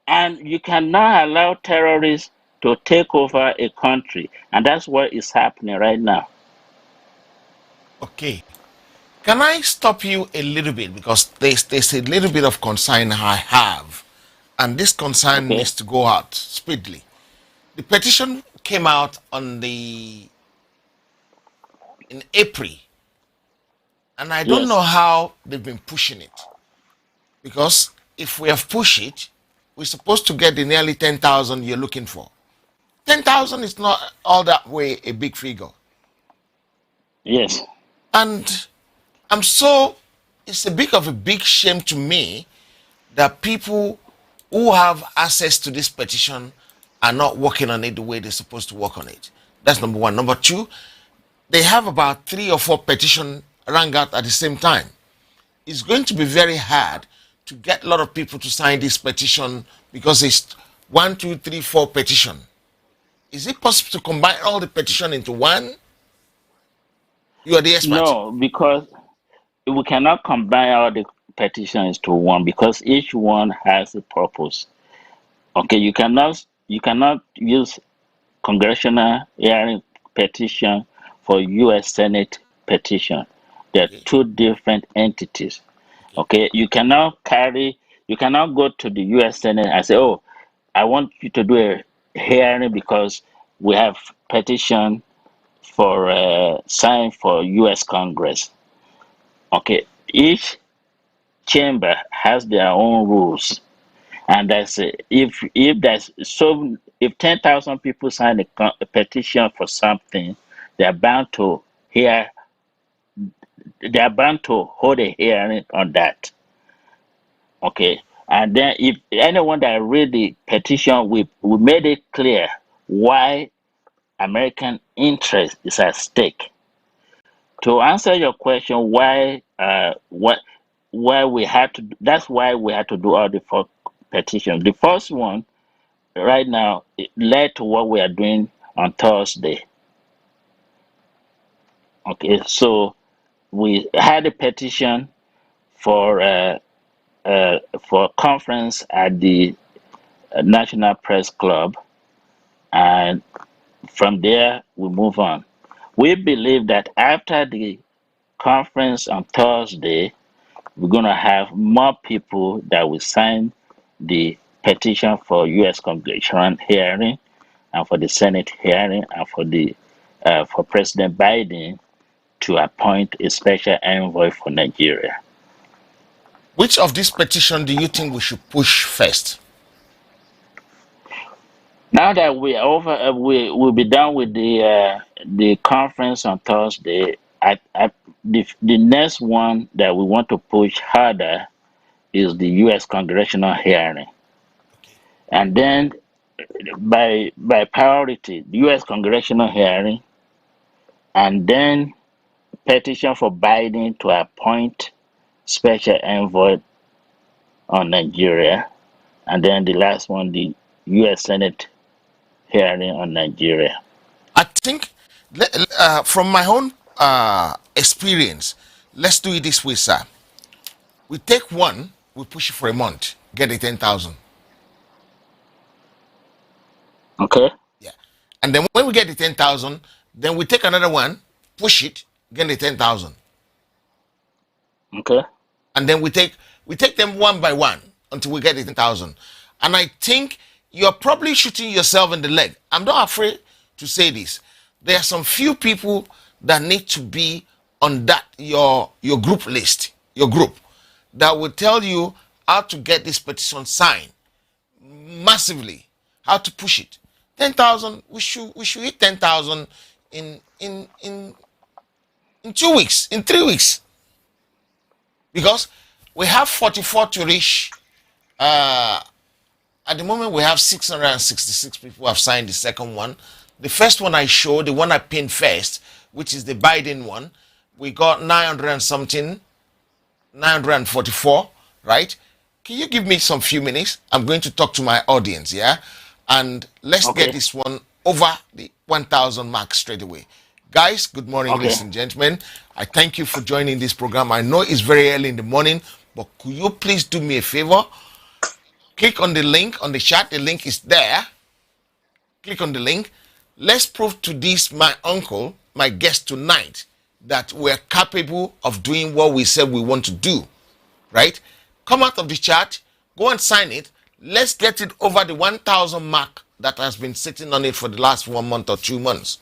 And you cannot allow terrorists to take over a country. And that's what is happening right now. Okay. Can I stop you a little bit because there's a little bit of concern I have, and this concern Okay? needs to go out speedily. The petition came out on the in April, and I don't Yes. know how they've been pushing it, because if we have pushed it, we're supposed to get the nearly 10,000 you're looking for. 10,000 is not all that way a big figure, Yes. and I'm so it's a bit of a big shame to me that people who have access to this petition are not working on it the way they're supposed to work on it. That's number one. Number two, they have about 3 or 4 petitions rang out at the same time. It's going to be very hard to get a lot of people to sign this petition because it's 1, 2, 3, 4 petition. Is it possible to combine all the petition into one? You are the expert. No, because we cannot combine all the petitions to one, because each one has a purpose. Okay, you cannot you cannot use congressional hearing petition for U.S. Senate petition. They're Okay. two different entities. Okay. Okay, you cannot go to the U.S. Senate and say, "Oh, I want you to do a hearing because we have petition for sign for U.S. Congress." Okay, each chamber has their own rules, and if 10,000 people sign a petition for something, they're bound to hear they're bound to hold a hearing on that. Okay, and then if anyone that read the petition, we made it clear why American interest is at stake. To answer your question, why we had to that's why we had to do all the four petitions. The first one right now, it led to what we are doing on Thursday. Okay, so we had a petition for for a conference at the National Press Club, and from there we move on. We believe that after the conference on Thursday, we're going to have more people that will sign the petition for U.S. congressional hearing and for the Senate hearing and for President Biden to appoint a special envoy for Nigeria. Which of this petition do you think we should push first? Now that we are over, we will be done with the conference on Thursday. The next one that we want to push harder is the U.S. congressional hearing, Okay. and then by priority, the U.S. congressional hearing, and then petition for Biden to appoint special envoy on Nigeria, and then the last one, the U.S. Senate hearing on Nigeria. I think, from my own experience, let's do it this way, sir. We take one, we push it for a month, get the 10,000. Okay. Yeah. And then when we get the 10,000, then we take another one, push it, get the 10,000. Okay. And then we take them one by one until we get the 10,000. And I think you're probably shooting yourself in the leg. I'm not afraid to say this. There are some few people that need to be on that your group list, your group, that will tell you how to get this petition signed massively, how to push it. 10,000, we should hit 10,000 in 2 weeks, in 3 weeks. Because we have 44 to reach. At the moment, we have 666 people who have signed the second one. The first one I showed, the one I pinned first, which is the Biden one, we got 900 and something, 944, right? Can you give me some few minutes? I'm going to talk to my audience, yeah? And let's get this one over the 1,000 mark straight away. Guys, good morning, ladies and gentlemen. I thank you for joining this program. I know it's very early in the morning, but could you please do me a favor? Click on the link on the chat. The link is there. Click on the link. Let's prove to this, my uncle, my guest tonight, that we're capable of doing what we said we want to do, right? Come out of the chat, go and sign it. Let's get it over the 1,000 mark that has been sitting on it for the last 1 month or 2 months.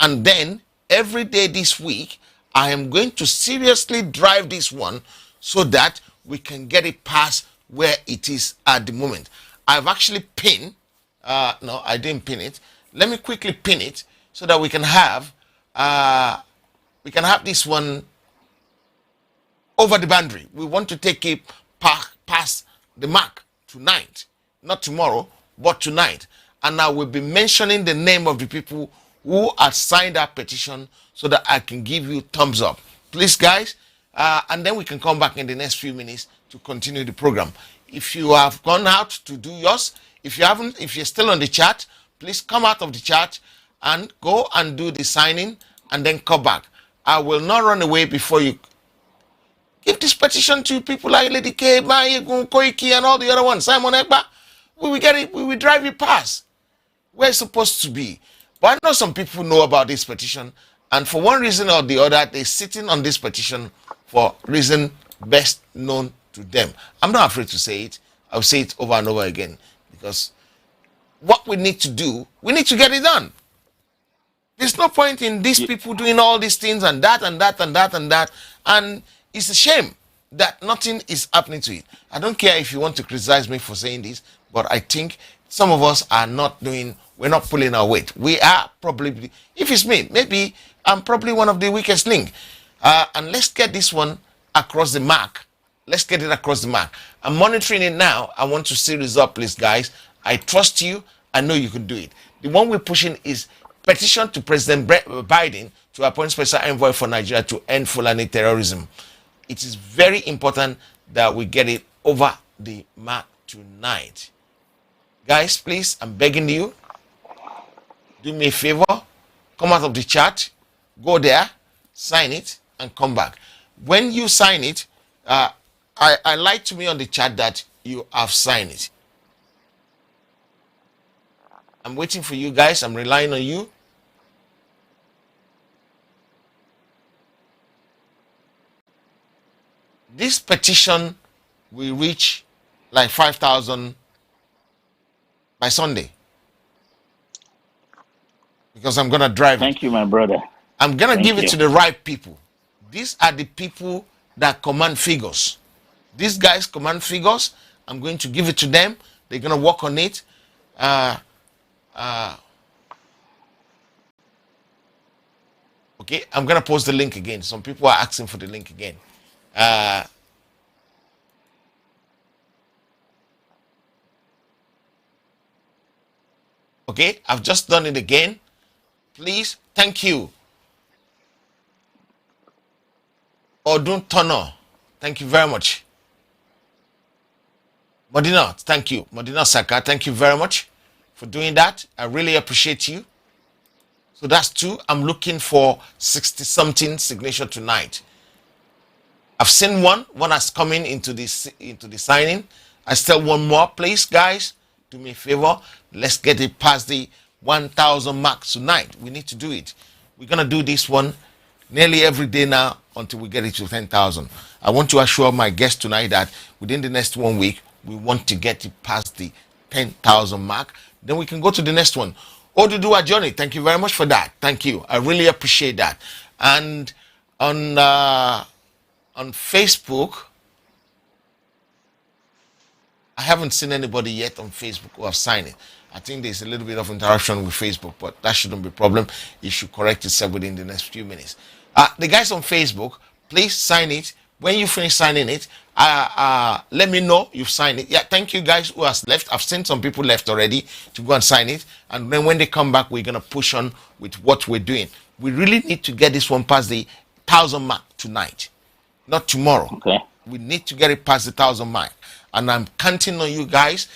And then every day this week, I am going to seriously drive this one so that we can get it past where it is at the moment. I've actually pinned, no, I didn't pin it. Let me quickly pin it so that we can have this one over the boundary. We want to take it past the mark tonight, not tomorrow, but tonight. And I will be mentioning the name of the people who have signed that petition so that I can give you thumbs up. Please, guys, and then we can come back in the next few minutes to continue the program. If you have gone out to do yours, if you're still on the chat, please come out of the chat and go and do the signing and then come back. I will not run away before you give this petition to people like Lady K, Koiki, and all the other ones. Simon Ekba, we will get it, we will drive it past. where it's supposed to be. But I know some people know about this petition, and for one reason or the other, they're sitting on this petition for reason best known to them. I'm not afraid to say it. I'll say it over and over again, because what we need to do, we need to get it done. There's no point in these people doing all these things and that and that and that and that. And it's a shame that nothing is happening to it. I don't care if you want to criticize me for saying this, but I think some of us are not doing, we're not pulling our weight. We are probably, if it's me, maybe I'm probably one of the weakest link. And let's get this one across the mark. Let's get it across the mark. I'm monitoring it now. I want to see results, please, guys. I trust you. I know you can do it. The one we're pushing is petition to President Biden to appoint special envoy for Nigeria to end Fulani terrorism. It is very important that we get it over the mark tonight. Guys, please, I'm begging you, do me a favor, come out of the chat, go there, sign it, and come back. When you sign it, I like to me on the chat that you have signed it. I'm waiting for you guys. I'm relying on you. This petition will reach like 5,000 by Sunday, because I'm going to drive it. Thank you, my brother. I'm going to give it to the right people. These are the people that command figures. These guys command figures. I'm going to give it to them. They're going to work on it. Okay, I'm going to post the link again. Some people are asking for the link again. Okay, I've just done it again. Please, thank you. Odun Tono, thank you very much. Modina, thank you. Modina Saka, thank you very much for doing that. I really appreciate you. So that's two. I'm looking for 60-something signature tonight. I've seen one. One has come into the signing. I still want more. Please, guys, do me a favor. Let's get it past the 1,000 mark tonight. We need to do it. We're going to do this one nearly every day now until we get it to 10,000. I want to assure my guests tonight that within the next 1 week, we want to get it past the 10,000 mark. Then we can go to the next one. Oduduwa Johnny, thank you very much for that. Thank you. I really appreciate that. And on Facebook, I haven't seen anybody yet on Facebook who have signed it. I think there's a little bit of interaction with Facebook, but that shouldn't be a problem. It should correct itself within the next few minutes. The guys on Facebook, please sign it. When you finish signing it, let me know you've signed it. Yeah, thank you guys who has left. I've seen some people left already to go and sign it. And then when they come back, we're going to push on with what we're doing. We really need to get this one past the 1,000 mark tonight, not tomorrow. Okay. We need to get it past the 1,000 mark. And I'm counting on you guys.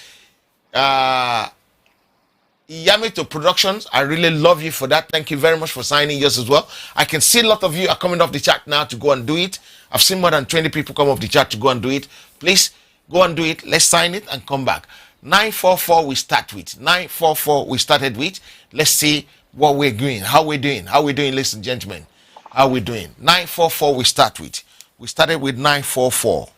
Yamato Productions, I really love you for that. Thank you very much for signing yours as well. I can see a lot of you are coming off the chat now to go and do it. I've seen more than 20 people come off the chat to go and do it. Please go and do it. Let's sign it and come back. 944 we start with. 944 we started with. Let's see what we're doing. How we're doing. How we're doing, ladies and gentlemen. How we're doing. 944 we start with. We started with 944.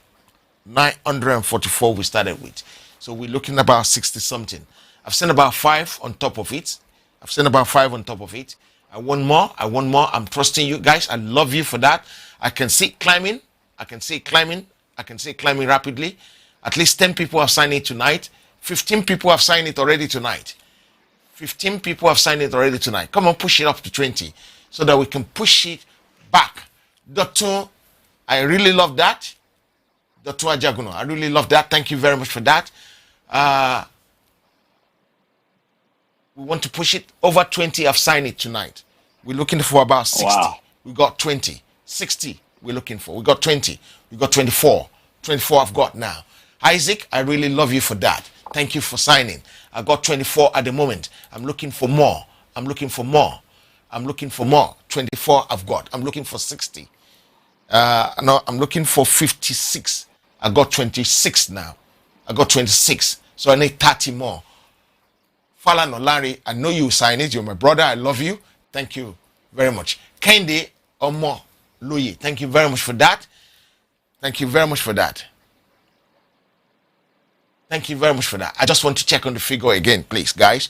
944 we started with. So we're looking about 60 something. I've seen about 5 on top of it. I've seen about 5 on top of it. I want more. I want more. I'm trusting you guys. I love you for that. I can see it climbing. I can see it climbing. I can see it climbing rapidly. At least 10 people have signed it tonight. 15 people have signed it already tonight. 15 people have signed it already tonight. Come on, push it up to 20 so that we can push it back. Dr. I really love that. Dr. Ajaguno, I really love that. Thank you very much for that. We want to push it over 20. I've signed it tonight. We're looking for about 60. Wow. We got 20. 60 we're looking for. We got 20. We got 24. 24 I've got now. Isaac, I really love you for that. Thank you for signing. I got 24 at the moment. I'm looking for more. I'm looking for more. I'm looking for more. 24 I've got. I'm looking for 60. No, I'm looking for 56. I got 26 now. I got 26. So I need 30 more. Falano Larry, I know you sign it. You're my brother. I love you. Thank you very much. Kende Omo Loye, thank you very much for that. Thank you very much for that. Thank you very much for that. I just want to check on the figure again, please, guys.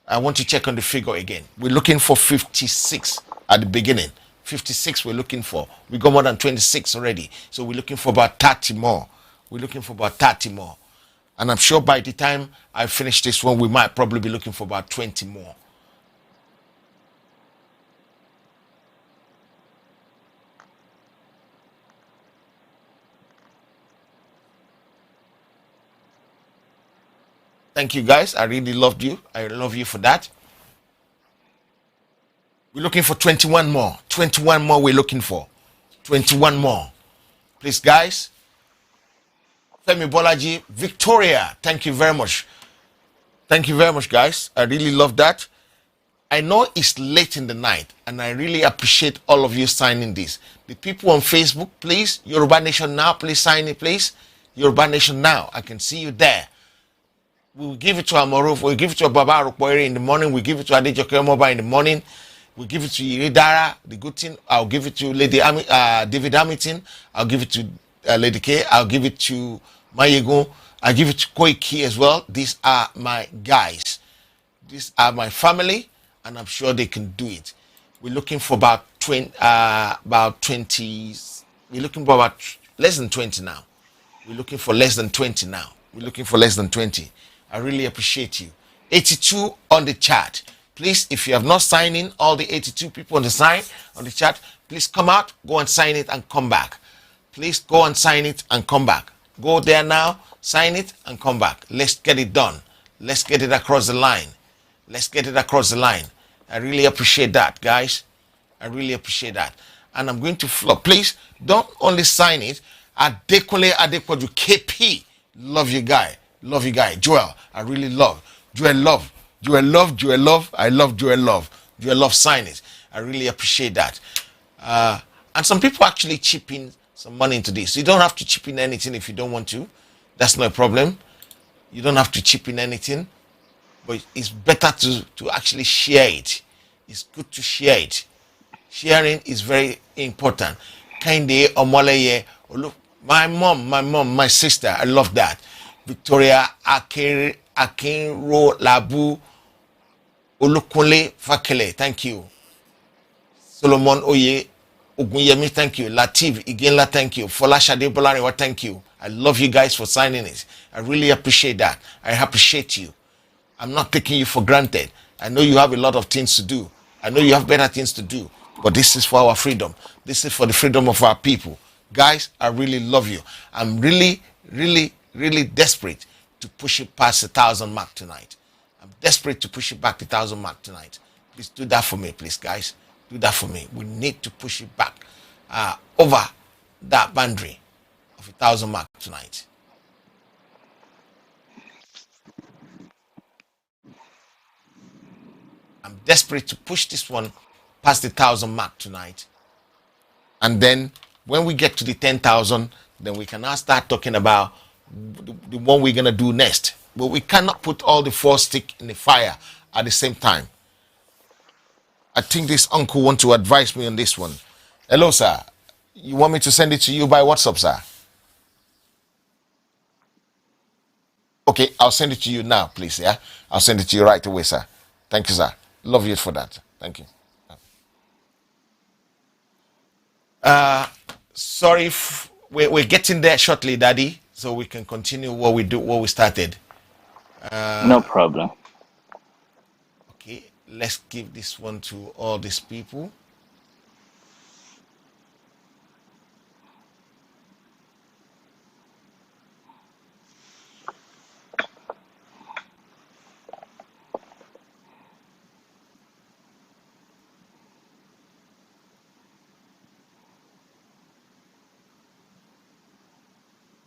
I want to check on the figure again. We're looking for 56 at the beginning. 56 we're looking for. We got more than 26 already. So we're looking for about 30 more. We're looking for about 30 more. And I'm sure by the time I finish this one, we might probably be looking for about 20 more. Thank you, guys. I really loved you. I love you for that. We're looking for 21 more. 21 more we're looking for. 21 more. Please, guys. Femi Bolaji, Victoria, thank you very much. Thank you very much, guys. I really love that. I know it's late in the night, and I really appreciate all of you signing this. The people on Facebook, please, Yoruba Nation Now, please sign it, please. Yoruba Nation Now, I can see you there. We'll give it to Amoruf, we'll give it to Baba Arukboere in the morning, we'll give it to Adejoke Omoba in the morning, we'll give it to Iridara, the good thing, I'll give it to David Hamilton, I'll give it to Lady K, I'll give it to Mayego, I'll give it to Koiki as well. These are my guys. These are my family, and I'm sure they can do it. We're looking for about 20, we're looking for about less than 20 now. We're looking for less than 20 now. We're looking for less than 20. I really appreciate you. 82 on the chat. Please, if you have not signed in, all the 82 people on the chat, please come out, go and sign it and come back. Please go and sign it and come back. Go there now, sign it and come back. Let's get it done. Let's get it across the line. Let's get it across the line. I really appreciate that, guys. I really appreciate that. And I'm going to flow. Please, don't only sign it. Adekole Adekwaju KP. Love you, guy. Love you, guy. Joel, I really love. Joel Love. Joel Love. Joel Love. I love Joel Love. Joel Love, sign it. I really appreciate that. And some people actually chip in some money into this. You don't have to chip in anything if you don't want to. That's no problem. You don't have to chip in anything. But it's better to actually share it. It's good to share it. Sharing is very important. Kinde Omoleye. My mom, my sister. I love that. Victoria Akinro Labu Olukunle Fakele. Thank you. Solomon Oye Ogunyemi, thank you. Latif Igenla, thank you. Folashade Bolariwa, thank you. I love you guys for signing it. I really appreciate that. I appreciate you. I'm not taking you for granted. I know you have a lot of things to do. I know you have better things to do. But this is for our freedom. This is for the freedom of our people. Guys, I really love you. I'm really desperate to push it past the 1,000 mark tonight. I'm desperate to push it back the 1,000 mark tonight. Please do that for me, please, guys. Do that for me. We need to push it back over that boundary of 1,000 mark tonight. I'm desperate to push this one past the 1,000 mark tonight. And then when we get to the 10,000, then we can now start talking about the one we're going to do next. But we cannot put all the 4 sticks in the fire at the same time. I think this uncle wants to advise me on this one. Hello, sir. You want me to send it to you by WhatsApp, sir? Okay, I'll send it to you now, please, yeah? I'll send it to you right away, sir. Thank you, sir. Love you for that. Thank you. Sorry, we're getting there shortly, Daddy, so we can continue what we started. No problem. Okay, let's give this one to all these people.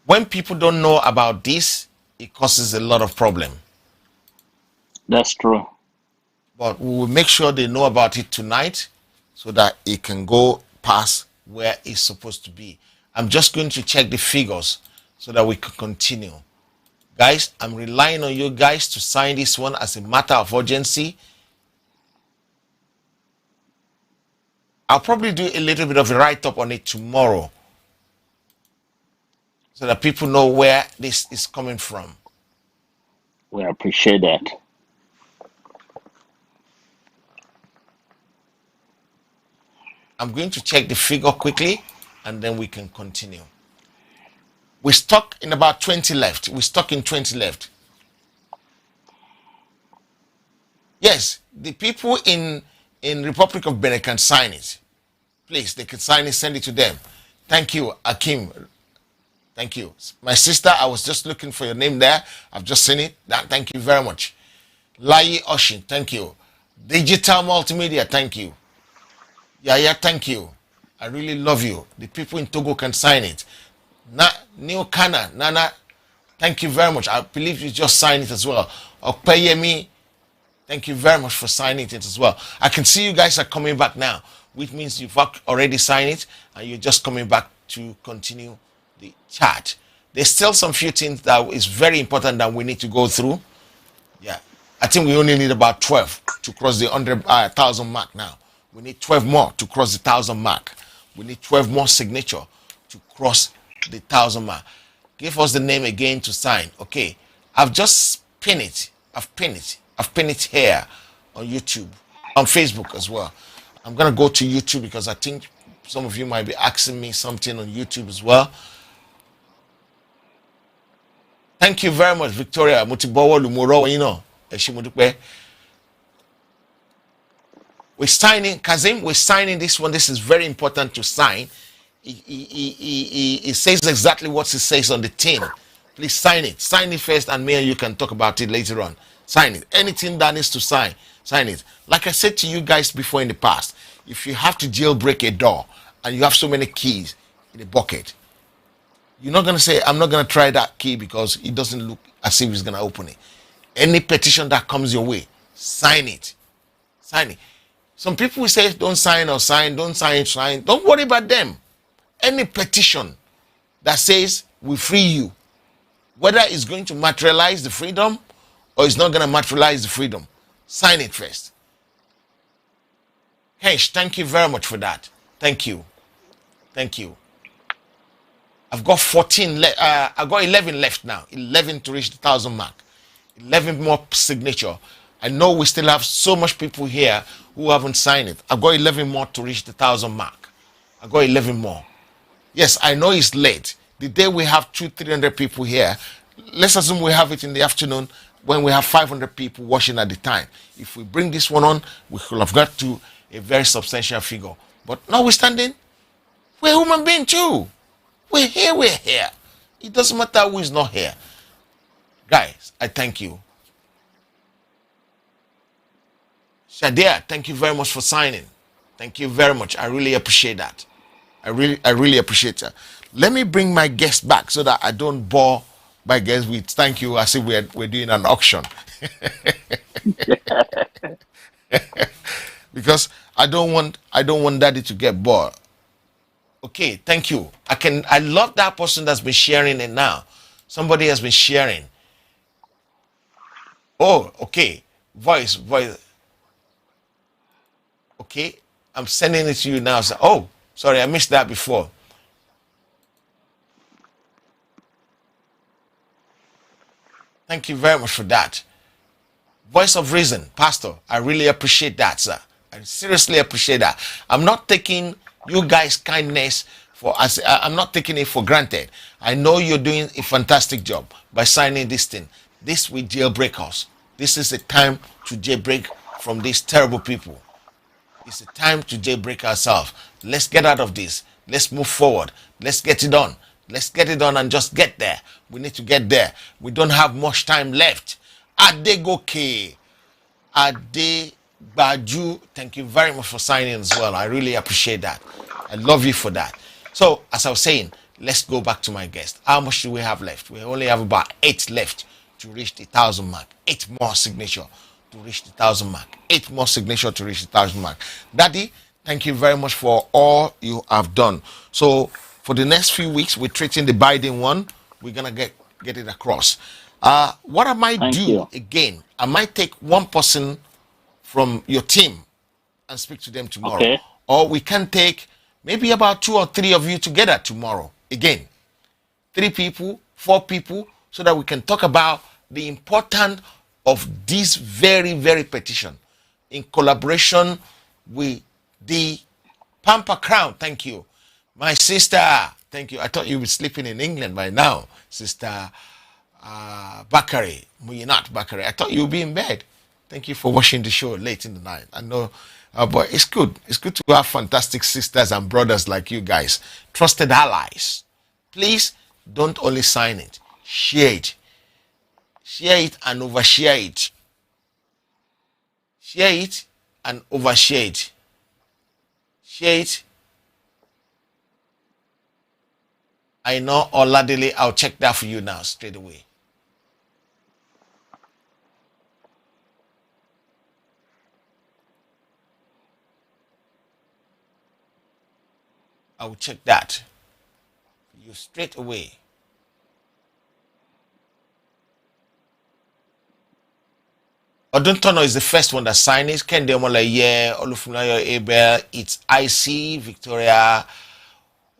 When people don't know about this, it causes a lot of problem. That's true. But we will make sure they know about it tonight so that it can go past where it's supposed to be. I'm just going to check the figures so that we can continue. Guys, I'm relying on you guys to sign this one as a matter of urgency. I'll probably do a little bit of a write-up on it tomorrow so that people know where this is coming from. We appreciate that. I'm going to check the figure quickly and then we can continue. We're stuck in about 20 left. We're stuck in 20 left. Yes, the people in Republic of Benin can sign it. Please, they can sign it, send it to them. Thank you, Akim. Thank you. My sister, I was just looking for your name there. I've just seen it. Thank you very much. Lai Oshin, thank you. Digital Multimedia, thank you. Yeah, thank you. I really love you. The people in Togo can sign it. Neo Kana, Nana, thank you very much. I believe you just signed it as well. Okpeyemi, thank you very much for signing it as well. I can see you guys are coming back now, which means you've already signed it and you're just coming back to continue the chat. There's still some few things that is very important that we need to go through. Yeah, I think we only need about 12 to cross the 100,000 mark now. We need 12 more to cross the 1,000 mark. We need 12 more signature to cross the 1,000 mark. Give us the name again to sign. Okay, I've just pinned it. I've pinned it here on YouTube, on Facebook as well. I'm gonna go to YouTube because I think some of you might be asking me something on YouTube as well. Thank you very much, Victoria Mutibowo Lumuro. You know, we're signing, Kazim, we're signing this one. This is very important to sign. It says exactly what it says on the tin. Please sign it. Sign it first, and me and you can talk about it later on. Sign it. Anything that needs to sign it. Like I said to you guys before in the past, if you have to jailbreak a door and you have so many keys in a bucket, you're not going to say, I'm not going to try that key because it doesn't look as if it's going to open it. Any petition that comes your way, sign it. Sign it. Some people will say, don't sign or sign, don't sign, sign. Don't worry about them. Any petition that says we free you, whether it's going to materialize the freedom or it's not going to materialize the freedom, sign it first. Hench, thank you very much for that. Thank you. Thank you. I've got 14 I've got 11 left now. 11 to reach the 1,000 mark. 11 more signature. I know we still have so much people here who haven't signed it. I've got 11 more to reach the 1,000 mark. I've got 11 more. Yes, I know it's late. The day we have 200-300 people here, let's assume we have it in the afternoon when we have 500 people watching at the time. If we bring this one on, we could have got to a very substantial figure. But notwithstanding, we're human beings too. We're here. It doesn't matter who is not here. Guys, I thank you. Shadia, thank you very much for signing. Thank you very much. I really appreciate that. I really appreciate that. Let me bring my guest back so that I don't bore my guests with thank you as if we're doing an auction. Because I don't want daddy to get bored. Okay, thank you. I love that person that's been sharing it now. Somebody has been sharing. Oh, okay. Voice. Okay, I'm sending it to you now. So, oh, sorry, I missed that before. Thank you very much for that. Voice of reason, Pastor. I really appreciate that, sir. I seriously appreciate that. I'm not taking you guys' kindness I'm not taking it for granted. I know you're doing a fantastic job by signing this thing. This will jailbreak us. This is a time to jailbreak from these terrible people. It's a time to jailbreak ourselves. Let's get out of this. Let's move forward. Let's get it done. Let's get it done and just get there. We need to get there. We don't have much time left. Adegoke. Adebaju. Thank you very much for signing as well. I really appreciate that. I love you for that. So, as I was saying, let's go back to my guest. How much do we have left? We only have about 8 left to reach the 1,000 mark. 8 more signature to reach the 1,000 mark. 8 more signature to reach the 1,000 mark. Daddy, thank you very much for all you have done. So, for the next few weeks, we're treating the Biden one. We're going to get it across. What I might Thank do you. again, I might take one person from your team and speak to them tomorrow. Okay. Or we can take maybe about 2 or 3 of you together tomorrow. Again, 3 people, 4 people, so that we can talk about the importance of this very, very petition in collaboration with the Pampa Crown. Thank you. My sister, thank you. I thought you were sleeping in England by now, Sister Bakari, Muyinat Bakari. I thought you would be in bed. Thank you for watching the show late in the night. I know, but it's good. It's good to have fantastic sisters and brothers like you guys, trusted allies. Please don't only sign it, share it. Share it and overshare it. Share it and overshare it. Share it. I know Oladile, I'll check that for you now straight away. I will check that for you straight away. Oduntono is the first one that signed it. Kende Omolaye, Olufunlayo Abel, it's IC, Victoria,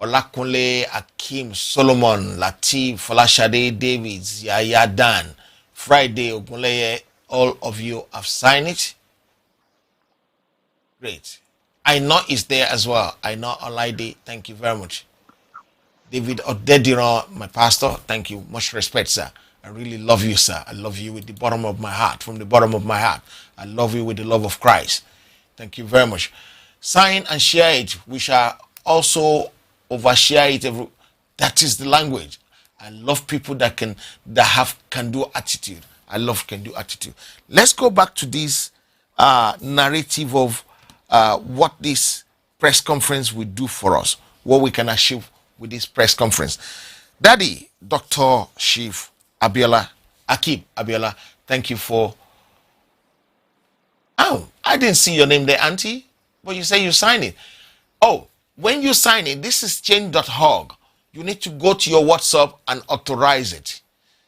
Olakunle, Akim, Solomon, Latif, Folashade, David, Yaya Dan, Friday, Ogunleye, all of you have signed it. Great. I know it's there as well. I know Olaide, thank you very much. David Odediran, my pastor, thank you. Much respect, sir. I really love you, sir. I love you with the bottom of my heart, from the bottom of my heart. I love you with the love of Christ. Thank you very much. Sign and share it. We shall also overshare it. That is the language. I love people that can do attitude. I love can do attitude. Let's go back to this narrative of what this press conference will do for us, what we can achieve with this press conference. Daddy, Dr. Chief Abiola, Akib Abiola, thank you for. Oh, I didn't see your name there, Auntie, but you say you signed it. Oh, when you sign it, this is change.org. You need to go to your WhatsApp and authorize it.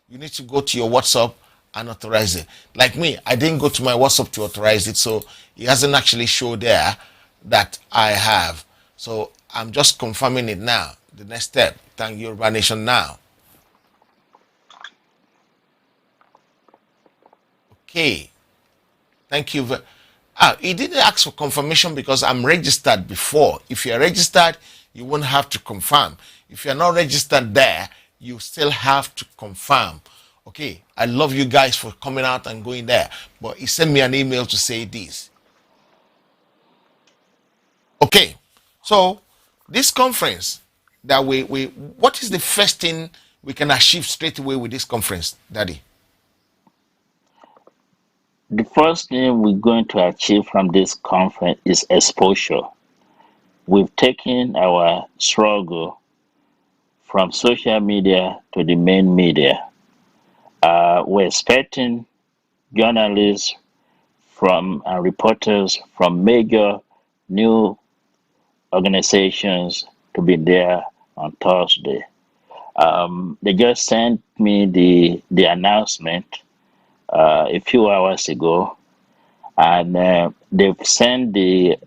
You need to go to your WhatsApp and authorize it. Like me, I didn't go to my WhatsApp to authorize it, so it hasn't actually showed there that I have. So I'm just confirming it now. The next step. Thank Yoruba Nation now. Okay. Thank you. He didn't ask for confirmation because I'm registered before. If you're registered, you won't have to confirm. If you're not registered there, you still have to confirm. Okay, I love you guys for coming out and going there. But he sent me an email to say this. Okay, so this conference that we what is the first thing we can achieve straight away with this conference, Daddy? The first thing we're going to achieve from this conference is exposure. We've taken our struggle from social media to the main media. We're expecting journalists from and reporters from major new organizations to be there on Thursday. They just sent me the announcement a few hours ago, and they've sent the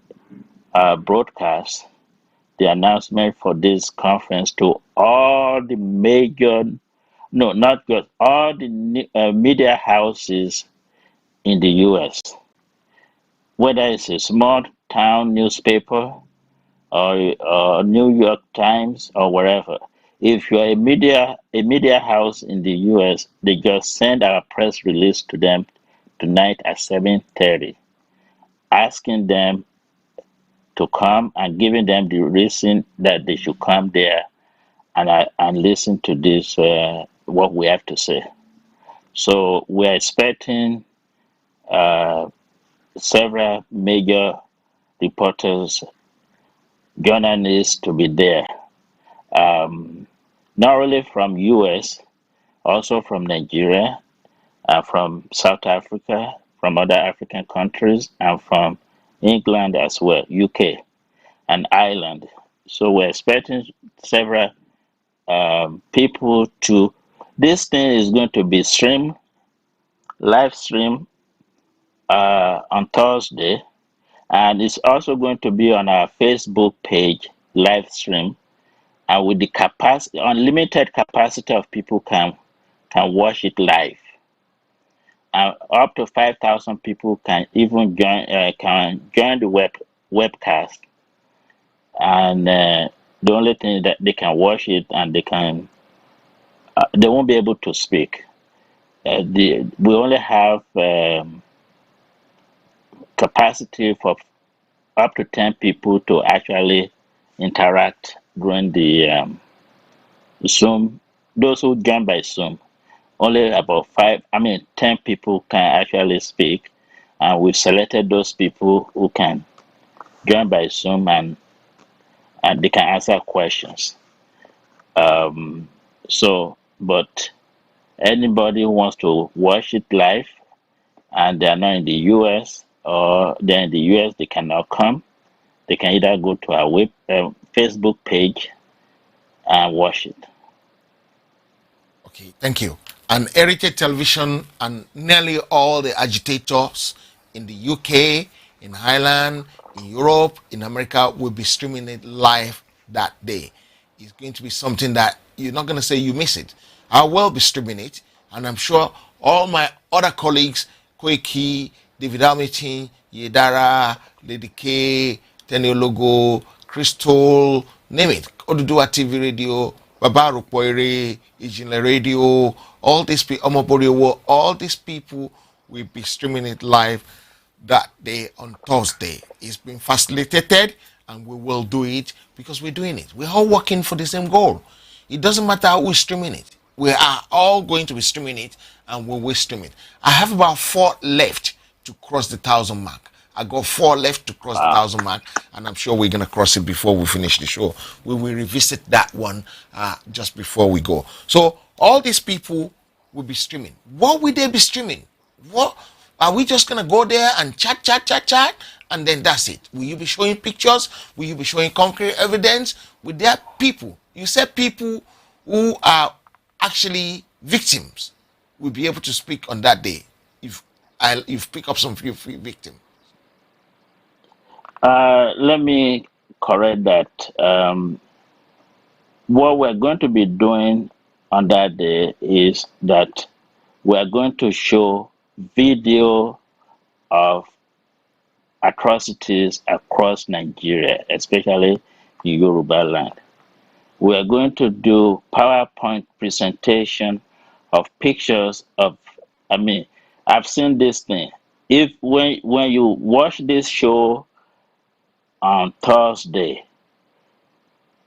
broadcast, the announcement for this conference to all the major, no, not just all the media houses in the U.S. Whether it's a small town newspaper or New York Times or wherever. If you're a media house in the US, they just send our press release to them tonight at 7:30, asking them to come and giving them the reason that they should come there and listen to this what we have to say. So we're expecting several major reporters, journalists to be there. Not only from US, also from Nigeria, from South Africa, from other African countries, and from England as well, UK and Ireland. So we're expecting several people to This thing is going to be live stream on Thursday, and it's also going to be on our Facebook page, live stream, and with the capacity, unlimited capacity of people can watch it live, and up to 5,000 people can even join the webcast, and the only thing that they can watch it and they won't be able to speak. We only have capacity for up to 10 people to actually interact during the Zoom. Those who join by Zoom, only about 10 people can actually speak, and we've selected those people who can join by Zoom, and they can answer questions. Um, but anybody who wants to watch it live and they are not in the US, or they're in the US, they cannot come. They can either go to our Facebook page and watch it. Okay, thank you. And Heritage Television and nearly all the agitators in the UK, in Ireland, in Europe, in America will be streaming it live that day. It's going to be something that you're not going to say you miss it. I will be streaming it, and I'm sure all my other colleagues, Koiki, David Hamilton, Yedara, Lady K, Teneologo, Crystal, name it, Oduduwa TV Radio, Baba Rupoire, Ijinle Radio, all these people, Omoborio, all these people will be streaming it live that day on Thursday. It's been facilitated, and we will do it because we're doing it. We're all working for the same goal. It doesn't matter how we're streaming it. We are all going to be streaming it, and we will stream it. I have about 4 left to cross the 1,000 mark. I got 4 left to cross the 1,000 mark, and I'm sure we're gonna cross it before we finish the show. We will revisit that one just before we go. So all these people will be streaming. What will they be streaming? What are we just gonna go there and chat, and then that's it? Will you be showing pictures? Will you be showing concrete evidence? With their people, you said people who are actually victims will be able to speak on that day. You've picked up some few victims. Let me correct that. What we're going to be doing on that day is that we're going to show video of atrocities across Nigeria, especially in Yorubaland. We are going to do PowerPoint presentation of pictures of, I've seen this thing. If when you watch this show on Thursday,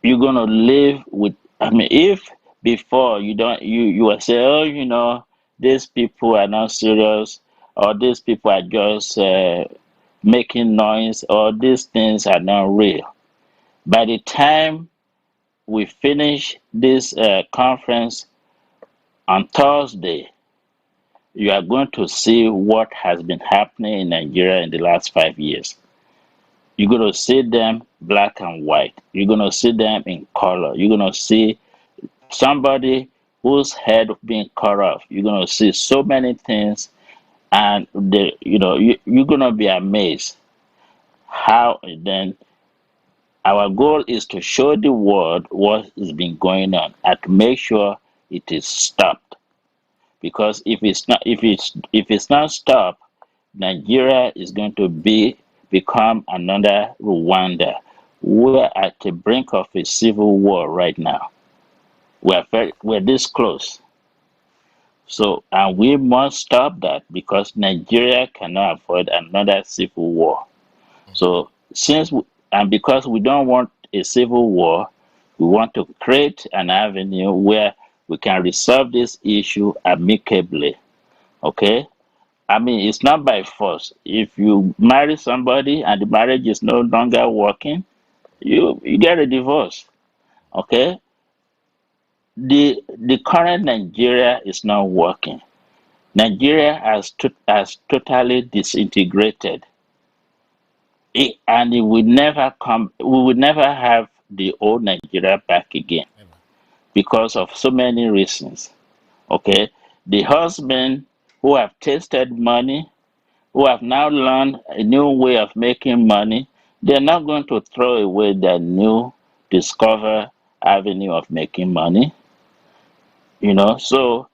you're gonna live with, if before you will say, oh, these people are not serious, or these people are just making noise, or these things are not real. By the time we finish this conference on Thursday, you are going to see what has been happening in Nigeria in the last 5 years. You're going to see them black and white. You're going to see them in color. You're going to see somebody whose head being cut off. You're going to see so many things, and you're going to be amazed how then. Our goal is to show the world what has been going on and to make sure it is stopped. Because if it's not stopped, Nigeria is going to become another Rwanda. We're at the brink of a civil war right now. We're this close. So, and we must stop that because Nigeria cannot afford another civil war. So because we don't want a civil war, we want to create an avenue where we can resolve this issue amicably. Okay? It's not by force. If you marry somebody and the marriage is no longer working, you get a divorce. Okay? The current Nigeria is not working. Nigeria has totally disintegrated. And it will never come. We will never have the old Nigeria back again because of so many reasons. Okay, the husband who have tasted money, who have now learned a new way of making money, they're not going to throw away their new discover avenue of making money. So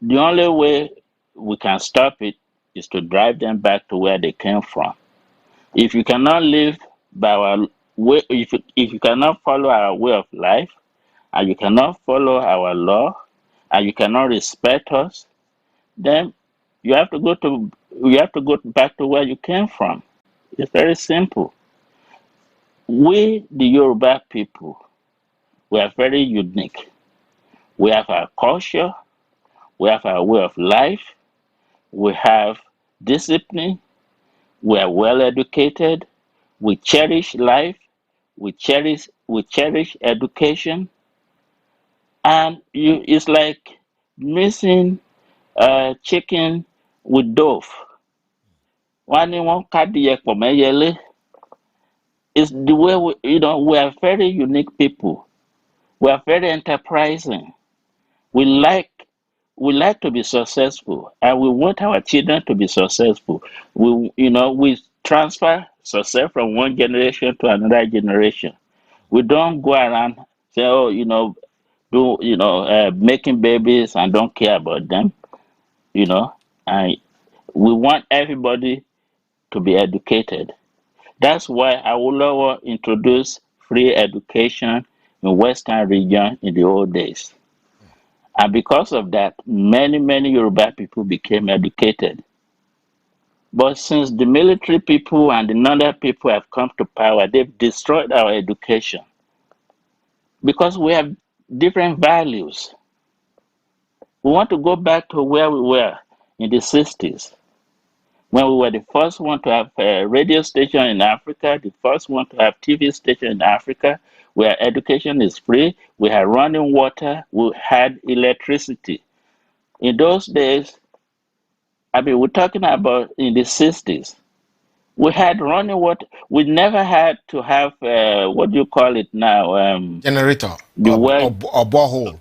the only way we can stop it is to drive them back to where they came from. If you cannot live by our way, if you cannot follow our way of life, and you cannot follow our law, and you cannot respect us, then you have to go back to where you came from. It's very simple. We, the Yoruba people, we are very unique. We have our culture, we have our way of life, we have discipline, we are well educated, we cherish life, we cherish education, and it's like missing chicken with dove. One cardiac is the way we are very unique people. We are very enterprising. We like we like to be successful, and we want our children to be successful. We transfer success from one generation to another generation. We don't go around say, oh, making babies and don't care about them. You know, and we want everybody to be educated. That's why Awolowo introduced free education in Western region in the old days. And because of that, many, many Yoruba people became educated. But since the military people and the Nanda people have come to power, they've destroyed our education because we have different values. We want to go back to where we were in the 60s when we were the first one to have a radio station in Africa, the first one to have TV station in Africa, where education is free, we had running water, we had electricity. In those days, I mean, we're talking about in the 60s. We had running water. We never had to have, what do you call it now? Generator The word, or borehole.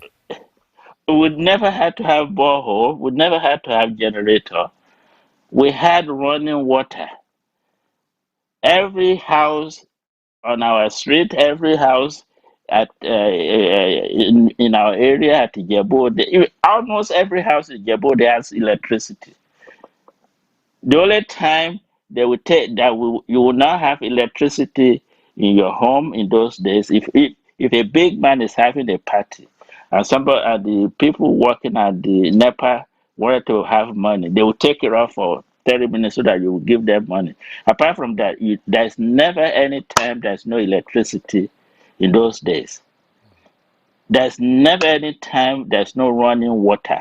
we never had to have borehole. We never had to have generator. We had running water. Every house on our street, every house in our area at Ijebu, almost every house in Ijebu has electricity. The only time they will take that you will not have electricity in your home in those days if a big man is having a party and somebody the people working at the NEPA wanted to have money, they will take it off for 30 minutes so that you will give them money. Apart from that, there's never any time there's no electricity in those days. There's never any time there's no running water.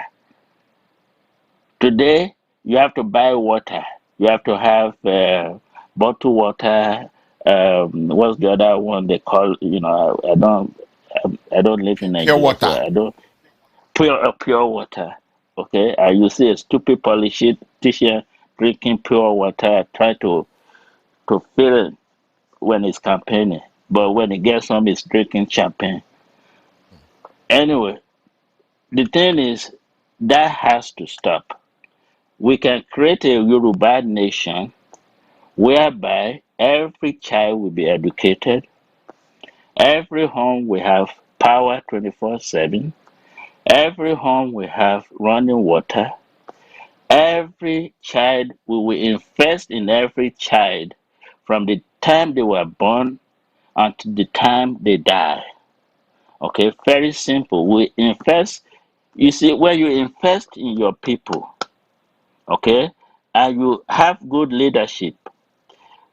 Today, you have to buy water. You have to have bottled water. What's the other one they call? I don't live in Pure Nigeria, so water. I don't pure water. Okay, you see a stupid politician drinking pure water, try to fill it when he's campaigning, but when he gets home, he's drinking champagne. Anyway, the thing is that has to stop. We can create a Yoruba nation whereby every child will be educated, every home will have power 24/7, every home will have running water, every child, we will invest in every child from the time they were born until the time they die. Okay, very simple. We invest, you see, when you invest in your people, okay, and you have good leadership,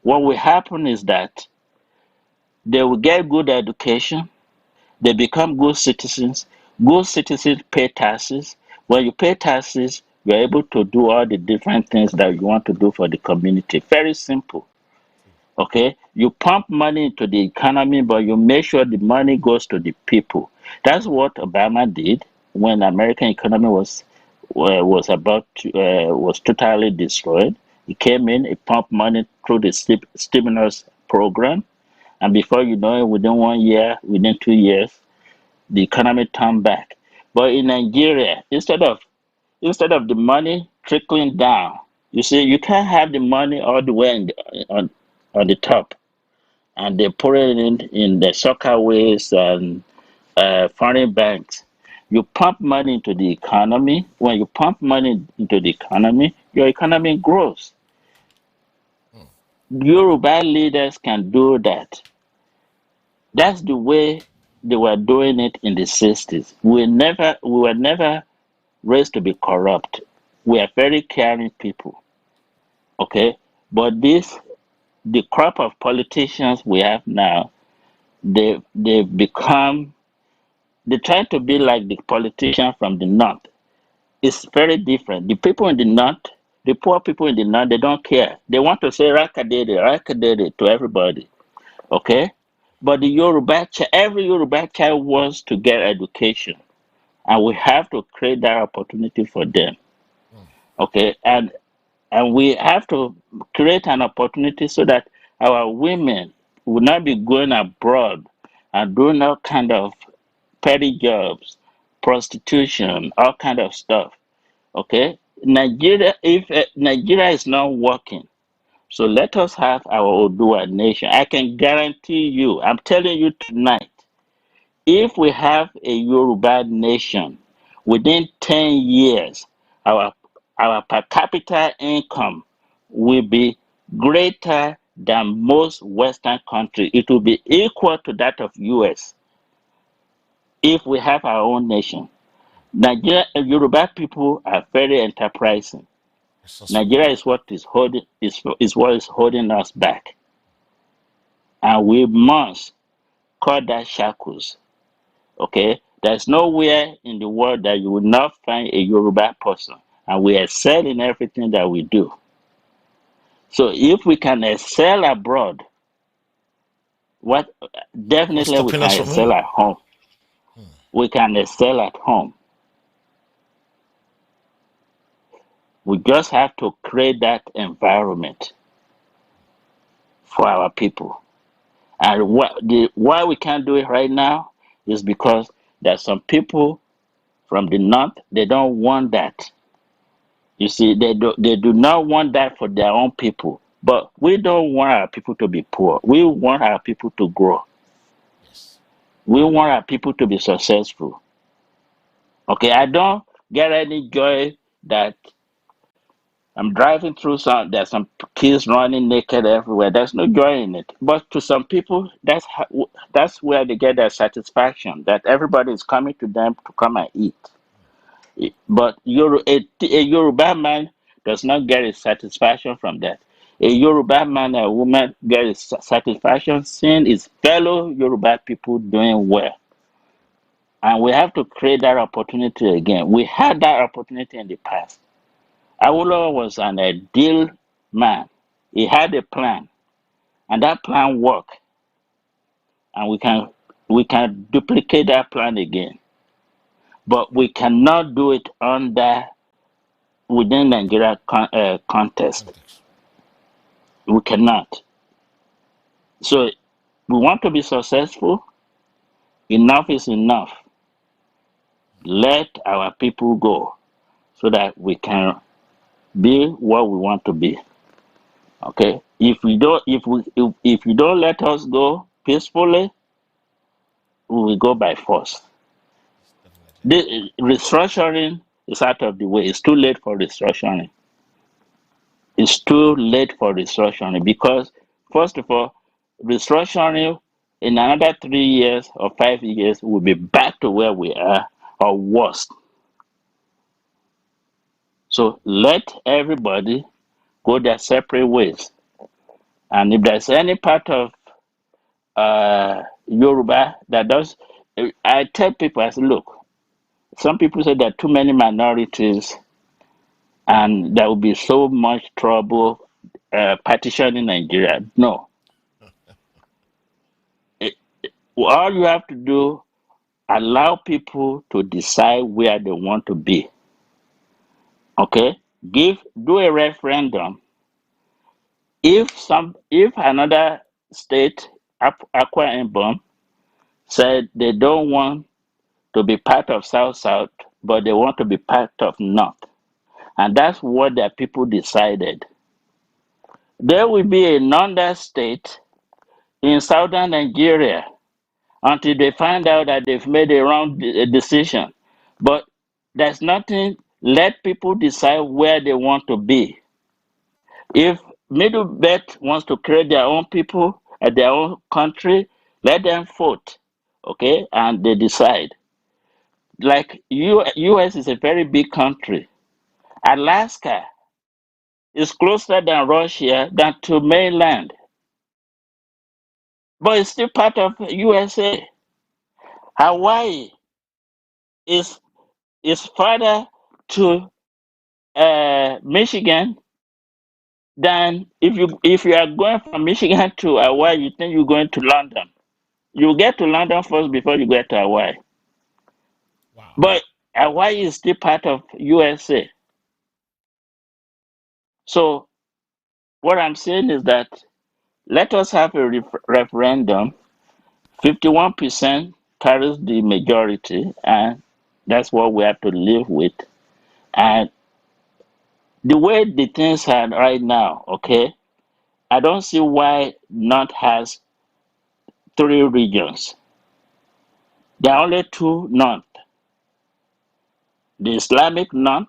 what will happen is that they will get good education, they become good citizens. Good citizens pay taxes. When you pay taxes, you're able to do all the different things that you want to do for the community. Very simple. Okay? You pump money into the economy, but you make sure the money goes to the people. That's what Obama did when the American economy was totally destroyed. He came in, he pumped money through the stimulus program, and before you know it, within 1 year, within 2 years, the economy turned back. But in Nigeria, instead of the money trickling down, you see, you can't have the money all the way on the top, and they put it in the soccer ways and foreign banks. You pump money into the economy. When you pump money into the economy, your economy grows. Yoruba leaders can do that. That's the way they were doing it in the 60s. We were never raised to be corrupt. We are very caring people. Okay? But the crop of politicians we have now, they've become, they try to be like the politician from the north. It's very different. The people in the north, the poor people in the north, they don't care. They want to say rakadede to everybody. Okay? But the every Yoruba child wants to get education, and we have to create that opportunity for them. Okay? And we have to create an opportunity so that our women will not be going abroad and doing all kind of petty jobs, prostitution, all kind of stuff. Okay, Nigeria, if Nigeria is not working, so let us have our Odua nation. I can guarantee you, I'm telling you tonight, if we have a Yoruba nation, within 10 years, our our per capita income will be greater than most Western countries. It will be equal to that of US if we have our own nation. Nigeria Yoruba people are very enterprising. Resourceful. Nigeria is what is holding us back, and we must cut that shackles. Okay, there's nowhere in the world that you will not find a Yoruba person, and we excel in everything that we do. So if we can excel abroad, what What's definitely we stopping us can from excel home? at home. We can excel at home. We just have to create that environment for our people. And why we can't do it right now is because there's some people from the north, they don't want that. You see, they do not want that for their own people. But we don't want our people to be poor. We want our people to grow. Yes. We want our people to be successful. Okay, I don't get any joy that I'm driving through there's some kids running naked everywhere. There's no joy in it. But to some people, that's where they get their satisfaction, that everybody is coming to them to come and eat. But a Yoruba man does not get his satisfaction from that. A Yoruba man or woman gets his satisfaction seeing his fellow Yoruba people doing well. And we have to create that opportunity again. We had that opportunity in the past. Awolowo was an ideal man. He had a plan, and that plan worked. And we can duplicate that plan again. But we cannot do it within Nigeria context. Context. We cannot. So we want to be successful. Enough is enough. Let our people go so that we can be what we want to be. Okay. If you don't let us go peacefully, we will go by force. Yes, definitely. The restructuring is out of the way. It's too late for restructuring. It's too late for restructuring because, first of all, restructuring in another 3 years or 5 years will be back to where we are or worse. So let everybody go their separate ways. And if there's any part of Yoruba that does, I tell people, I say, look, some people say there are too many minorities and there will be so much trouble partitioning Nigeria. No. It- all you have to do, allow people to decide where they want to be. Okay? Do a referendum. If another state, Akwa Ibom, said they don't want to be part of South-South, but they want to be part of North. And that's what their people decided. There will be a Nanda state in southern Nigeria until they find out that they've made a wrong decision. But there's nothing, let people decide where they want to be. If Middle Belt wants to create their own people at their own country, let them vote, okay, and they decide. Like US is a very big country. Alaska is closer than Russia than to mainland, but it's still part of USA. Hawaii is farther to Michigan than if you are going from Michigan to Hawaii, you think you're going to London. You get to London first before you get to Hawaii. Wow. But Hawaii is still part of USA. So what I'm saying is that let us have a referendum. 51% carries the majority, and that's what we have to live with. And the way the things are right now, okay, I don't see why North has 3 regions. There are only 2 North: the Islamic North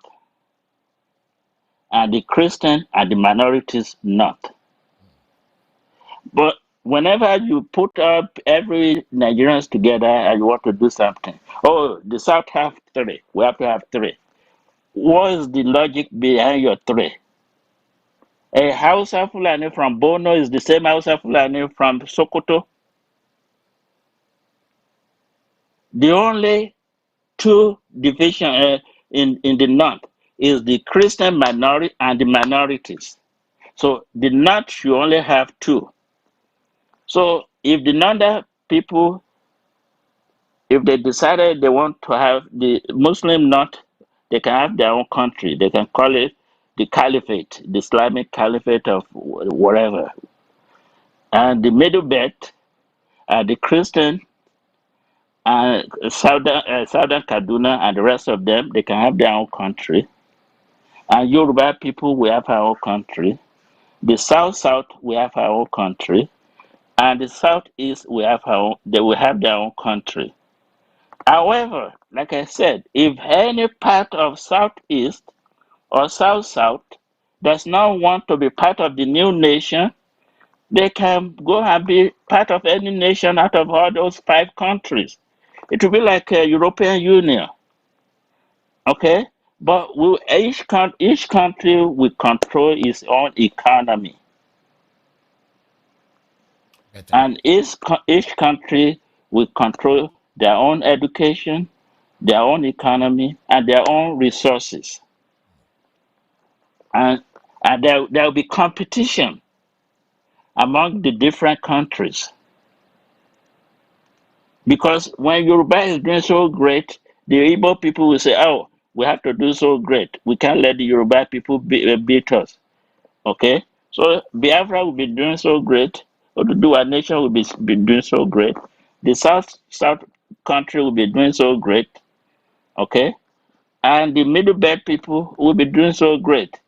and the Christian and the minorities North. But whenever you put up every Nigerians together and you want to do something, oh, the South have 3, we have to have 3. What is the logic behind your 3? A Hausa Fulani from Bono is the same Hausa Fulani from Sokoto. The only 2 division in the North is the Christian minority and the minorities. So the North should only have 2. So if the Nanda people, if they decided they want to have the Muslim North, they can have their own country. They can call it the Caliphate, the Islamic Caliphate of whatever. And the Middle Belt, the Christian, Southern Kaduna, and the rest of them, they can have their own country. And Yoruba people, we have our own country. The South-South, we have our own country. And the Southeast, they will have their own country. However, like I said, if any part of Southeast or South-South does not want to be part of the new nation, they can go and be part of any nation out of all those 5 countries. It will be like a European Union, okay? But each country will control its own economy. Better. And each country will control their own education, their own economy, and their own resources. And there will be competition among the different countries. Because when Yoruba is doing so great, the Igbo people will say, oh, we have to do so great. We can't let the Yoruba people beat us. Okay? So Biafra will be doing so great. Oduduwa nation will be doing so great. The South country will be doing so great. Okay? And the Middle Belt people will be doing so great.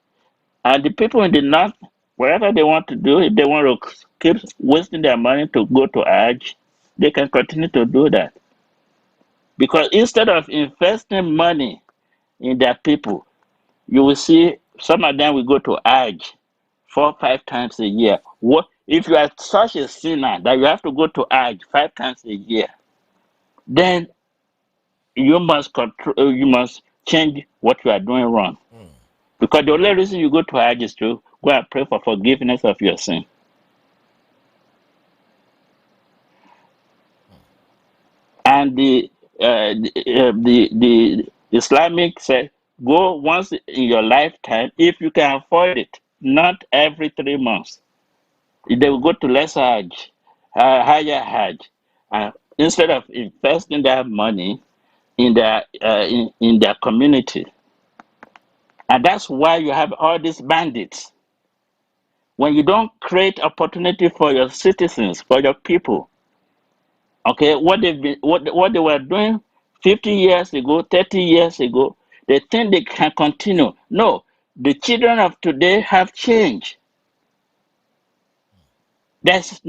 And the people in the North, whatever they want to do, if they want to keep wasting their money to go to Hajj, they can continue to do that. Because instead of investing money in their people, you will see some of them will go to Hajj 4, 5 times a year. What if you are such a sinner that you have to go to Hajj 5 times a year? Then you must control. You must change what you are doing wrong. Because the only reason you go to Hajj is to go and pray for forgiveness of your sin. And the Islamic said, go once in your lifetime if you can afford it, not every 3 months. They will go to lesser Hajj, higher Hajj, instead of investing that money in their community. And that's why you have all these bandits. When you don't create opportunity for your citizens, for your people, okay, what they were doing 50 years ago, 30 years ago. They think they can continue. No, the children of today have changed. There's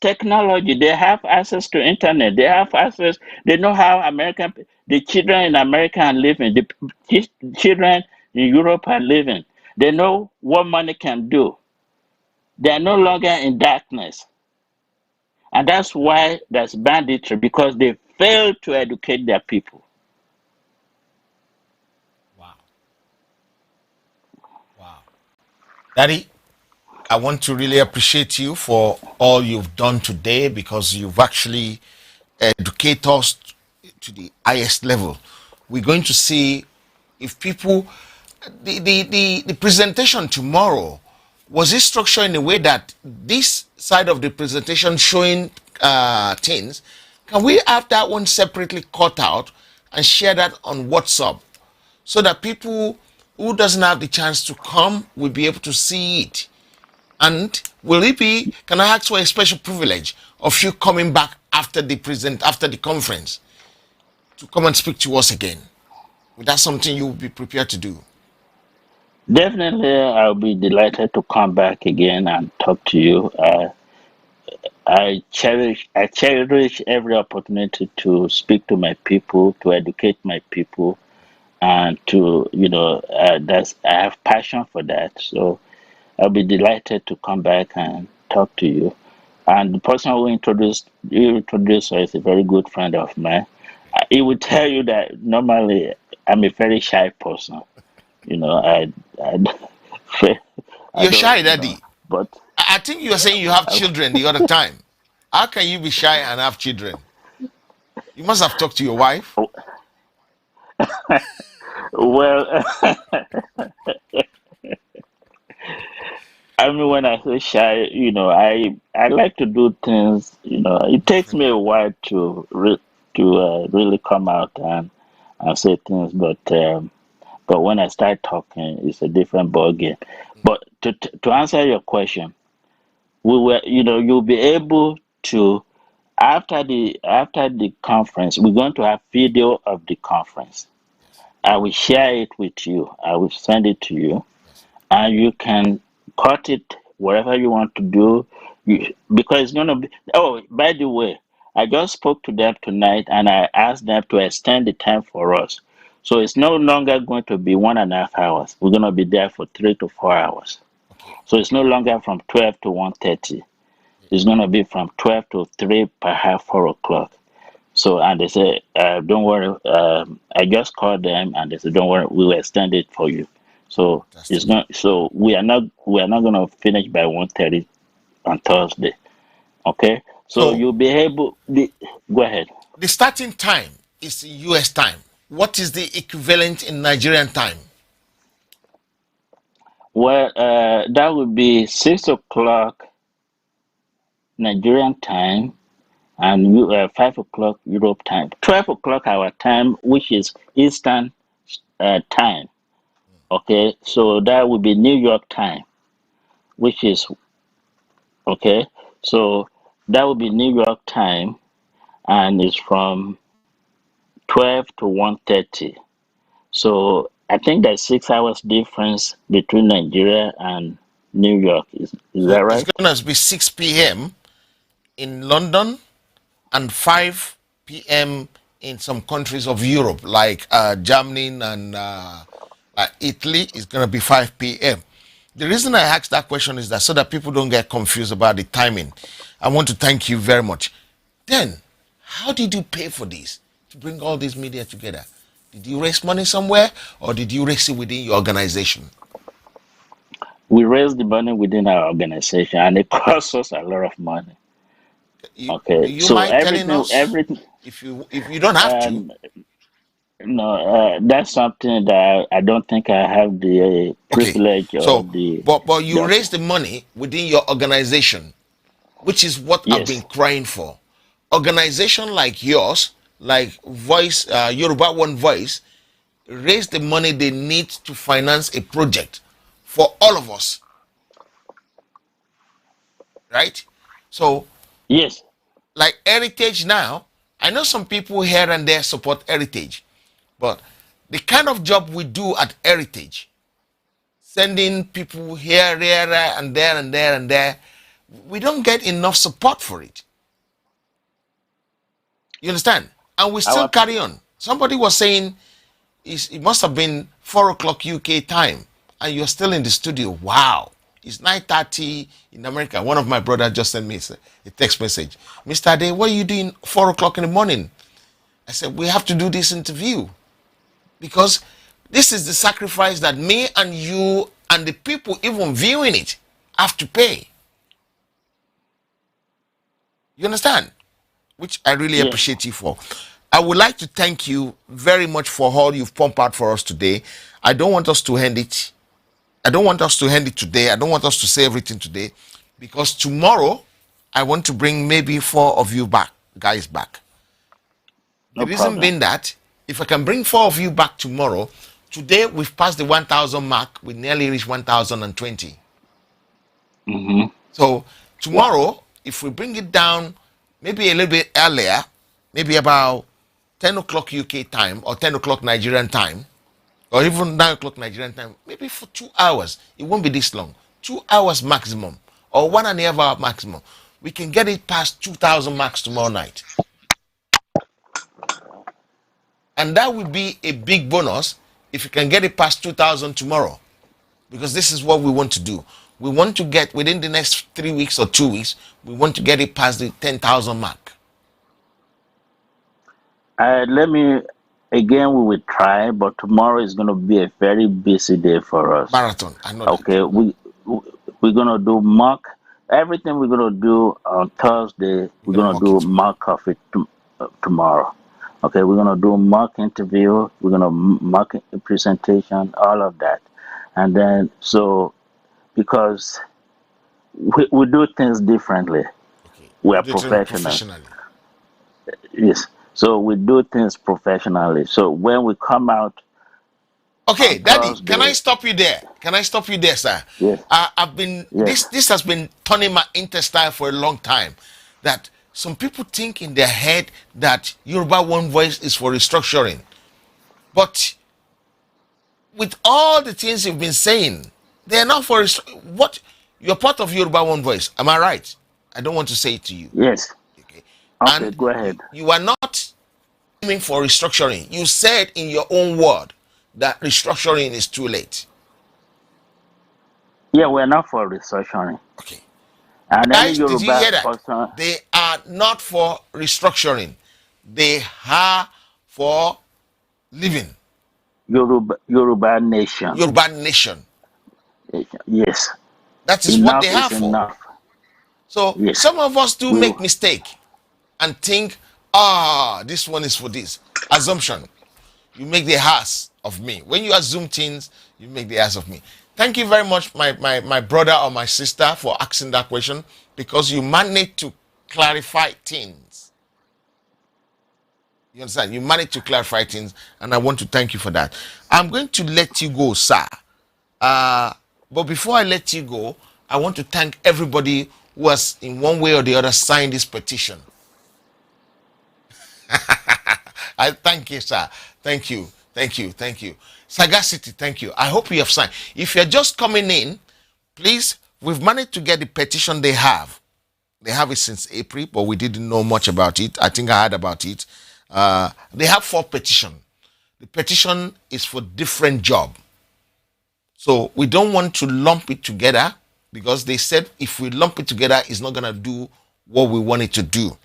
technology. They have access to internet. They have access. They know how the children in America are living. Children in Europe are living. They know what money can do. They are no longer in darkness. And that's why there's banditry, because they fail to educate their people. Wow. Wow. Daddy, I want to really appreciate you for all you've done today, because you've actually educated us to the highest level. We're going to see if people, the presentation tomorrow, was it structured in a way that this side of the presentation showing things, can we have that one separately cut out and share that on WhatsApp, so that people who doesn't have the chance to come will be able to see it? And will it be, can I ask for a special privilege of you coming back after the conference to come and speak to us again? Is that something you will be prepared to do? Definitely, I'll be delighted to come back again and talk to you. I cherish every opportunity to speak to my people, to educate my people, and that's I have passion for that. So I'll be delighted to come back and talk to you. And the person who introduced her is a very good friend of mine. He would tell you that normally I'm a very shy person. You know, I, I You're don't, shy, Daddy. but I think you were saying you have children the other time. How can you be shy and have children? You must have talked to your wife. well, I mean, when I say shy, I like to do things. It takes me Differently. a while to really come out and say things, but when I start talking, it's a different ball game. But to answer your question, you'll be able to, after the conference, we're going to have video of the conference. Yes, I will share it with you. I will send it to you, yes. and you can cut it wherever you want to do. Because it's gonna be. Oh, by the way, I just spoke to them tonight, and I asked them to extend the time for us. So it's no longer going to be 1.5 hours. We're gonna be there for 3 to 4 hours. Okay. So it's no longer from 12 to 1:30. It's Yes. gonna be from 12 to 3, perhaps 4 o'clock. So, and they say, don't worry. I just called them, and they said, don't worry, we will extend it for you. So it's Fantastic. not. So we are not going to finish by 1:30 on Thursday. Okay. So So you'll be able. Go ahead. the starting time is US time. What is the equivalent in Nigerian time? Well, that would be 6 o'clock Nigerian time, and 5 o'clock Europe time. 12 o'clock our time, which is Eastern time. Okay. So that would be New York time, which is okay. So that would be New York time, and it's from 12 to 1:30. So I think there's 6 hours difference between Nigeria and New York. Is So that it's right? going to be 6 p.m. in London and 5 p.m. in some countries of Europe, like Germany and like Italy. Is going to be 5 p.m. The reason I asked that question is that so that people don't get confused about the timing. I want to thank you very much. Then, how did you pay for this to bring all these media together? Did you raise money somewhere, or did you raise it within your organization? We raise the money within our organization, and it costs us a lot of money. Do Okay, you so mind telling everything, us, everything. if you don't have to? Um, no, that's something that I don't think I have the Okay, privilege or so the but the. you raise the money within your organization, which is what I've been Yes, crying for. Organization like yours, like Voice, Yoruba One Voice, raise the money they need to finance a project for all of us, right? So, yes, like Heritage now, I know some people here and there support Heritage, but the kind of job we do at Heritage, sending people here, there, and there, and there, and there, we don't get enough support for it. You understand? And we still Our carry on. Somebody was saying it must have been 4 o'clock UK time, and you're still in the studio. Wow. It's 9:30 in America. One of my brothers just sent me a text message. Mr. Ade, what are you doing 4 o'clock in the morning? I said, we have to do this interview because this is the sacrifice that me and you and the people even viewing it have to pay. You understand? Which I really Yes. appreciate you for. I would like to thank you very much for all you've pumped out for us today. I don't want us to end it. I don't want us to end it today. I don't want us to say everything today because tomorrow I want to bring maybe 4 of you guys back. No The reason problem. being that if I can bring 4 of you back tomorrow, today we've passed the 1,000 mark. We nearly reached 1,020. Mm-hmm. So tomorrow, if we bring it down maybe a little bit earlier, maybe about 10 o'clock UK time or 10 o'clock Nigerian time, or even 9 o'clock Nigerian time, maybe for 2 hours, it won't be this long, 2 hours maximum, or 1.5 hour maximum, we can get it past 2,000 marks tomorrow night. And that would be a big bonus if you can get it past 2,000 tomorrow, because this is what we want to do. We want to get, within the next 3 weeks or 2 weeks, we want to get it past the 10,000 mark. Let me again. We will try, but tomorrow is going to be a very busy day for us. Marathon, I know Okay, that. we're gonna do mock. Everything we're gonna do on Thursday, we're You're gonna gonna mock do it. mock of it tomorrow. Okay, we're gonna do mock interview. We're gonna mock presentation, all of that, and then so because we do things differently. Okay, We you are do it professionals. professionally. Yes, so we do things professionally. So when we come out Okay, on Daddy, can I Thursday, stop you there? Can I stop you there, sir? yes, I've been yes, this has been turning my intestine for a long time. That some people think in their head that Yoruba One Voice is for restructuring, but with all the things you've been saying, they're not for what you're part of Yoruba One Voice. Am I right? I don't want to say it to you. yes. Okay, Okay, and go ahead. you are not aiming for restructuring. You said in your own word that restructuring is too late. Yeah, we're not for restructuring. Okay. And any Guys, did you Yoruba hear that? person, They are not for restructuring. They are for living. Yoruba nation. Yoruba nation. Yes, That is what they enough have is for. enough. So Yes, some of us do we. make mistake and think, this one is for this. Assumption. You make the ass of me. When you assume things, you make the ass of me. Thank you very much, my brother or my sister, for asking that question, because you managed to clarify things. You understand? You managed to clarify things, and I want to thank you for that. I'm going to let you go, sir. But before I let you go, I want to thank everybody who has, in one way or the other, signed this petition. I thank you, sir. Thank you. Thank you. Thank you. Sagacity, thank you. I hope you have signed. If you're just coming in, please, we've managed to get the petition they have. They have it since April, but we didn't know much about it. I think I heard about it. They have 4 petitions. The petition is for different job. So we don't want to lump it together because they said if we lump it together, it's not going to do what we want it to do.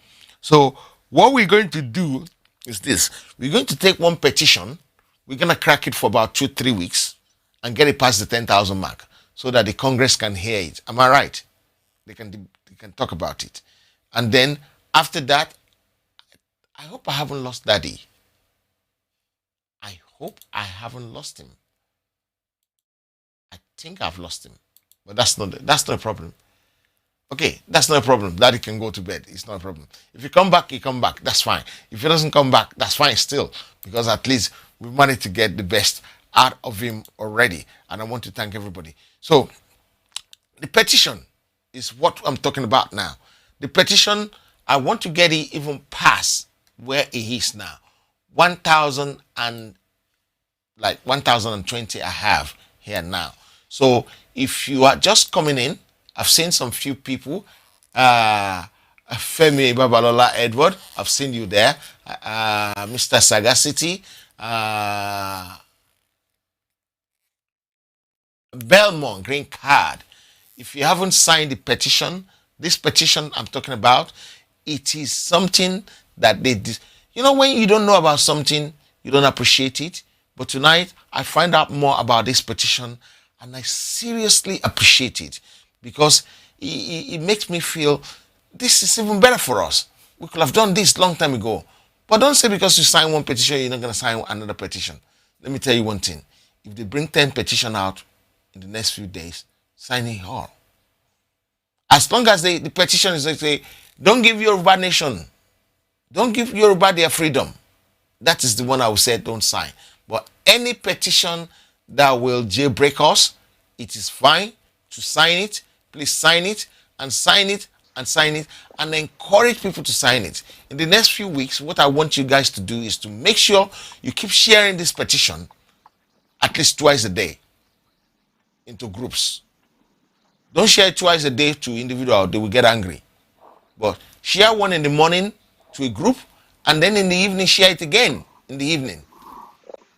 So what we're going to do is this. We're going to take one petition. We're going to crack it for about 2-3 weeks and get it past the 10,000 mark so that the Congress can hear it. Am I right? They can talk about it. And then after that, I hope I haven't lost Daddy. I hope I haven't lost him. I think I've lost him, but that's not a problem. Okay, that's not a problem. Daddy can go to bed. It's not a problem. If you come back, you come back. That's fine. If he doesn't come back, that's fine still, because at least we managed to get the best out of him already. And I want to thank everybody. So the petition is what I'm talking about now. The petition, I want to get it even past where it is now. 1,000 and like 1,020 I have here now. So if you are just coming in, I've seen some few people. Femi Babalola Edward, I've seen you there. Mr. Sagacity, Belmont, green card. If you haven't signed the petition, this petition I'm talking about, it is something that they did. You know, when you don't know about something, you don't appreciate it. But tonight, I find out more about this petition and I seriously appreciate it because it makes me feel this is even better for us. We could have done this long time ago. But don't say because you sign one petition, you're not going to sign another petition. Let me tell you one thing. If they bring 10 petitions out in the next few days, sign it all. As long as the petition is like, say, don't give Yoruba nation, don't give Yoruba their freedom. That is the one I would say don't sign. But any petition that will jailbreak us, it is fine to sign it. Please sign it and sign it and sign it and encourage people to sign it. In the next few weeks, what I want you guys to do is to make sure you keep sharing this petition at least twice a day into groups. Don't share it twice a day to individual, they will get angry. But share one in the morning to a group and then in the evening share it again in the evening.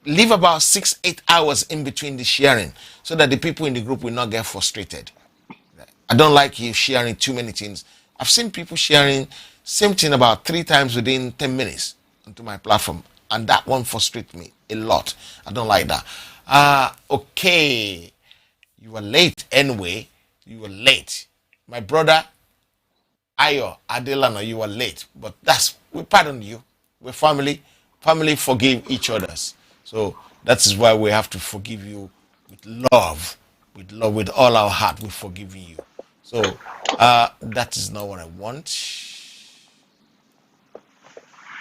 Leave about 6-8 hours in between the sharing so that the people in the group will not get frustrated. I don't like you sharing too many things. I've seen people sharing same thing about 3 times within 10 minutes onto my platform, and that one frustrates me a lot. I don't like that. Okay, you were late anyway. You were late, my brother Ayo Adelano. You were late, but we pardon you. We're family. Family forgive each others. So that is why we have to forgive you with love, with all our heart. We forgive you. So that is not what I want.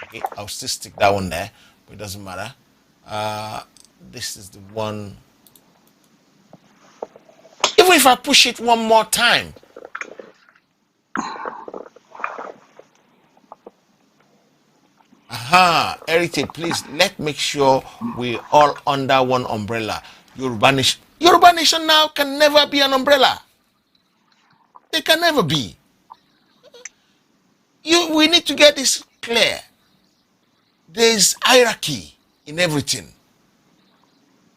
Okay, I'll still stick that one there, but it doesn't matter. This is the one. Even if I push it one more time. Heritage, please, let's make sure we all under one umbrella. Yoruba Nation now can never be an umbrella. They can never be. We need to get this clear. There's hierarchy in everything.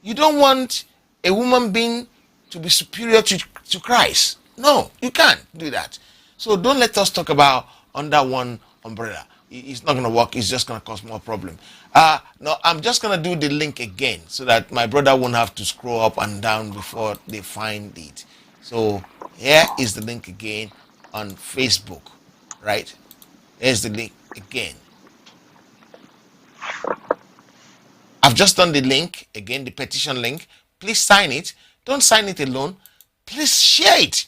You don't want a woman being to be superior to Christ. No, you can't do that. So don't let us talk about under one umbrella. It's not going to work. It's just going to cause more problem. No, I'm just going to do the link again so that my brother won't have to scroll up and down before they find it. So here is the link again on Facebook, right? Here's the link again. I've just done the link again, the petition link. Please sign it. Don't sign it alone. Please share it.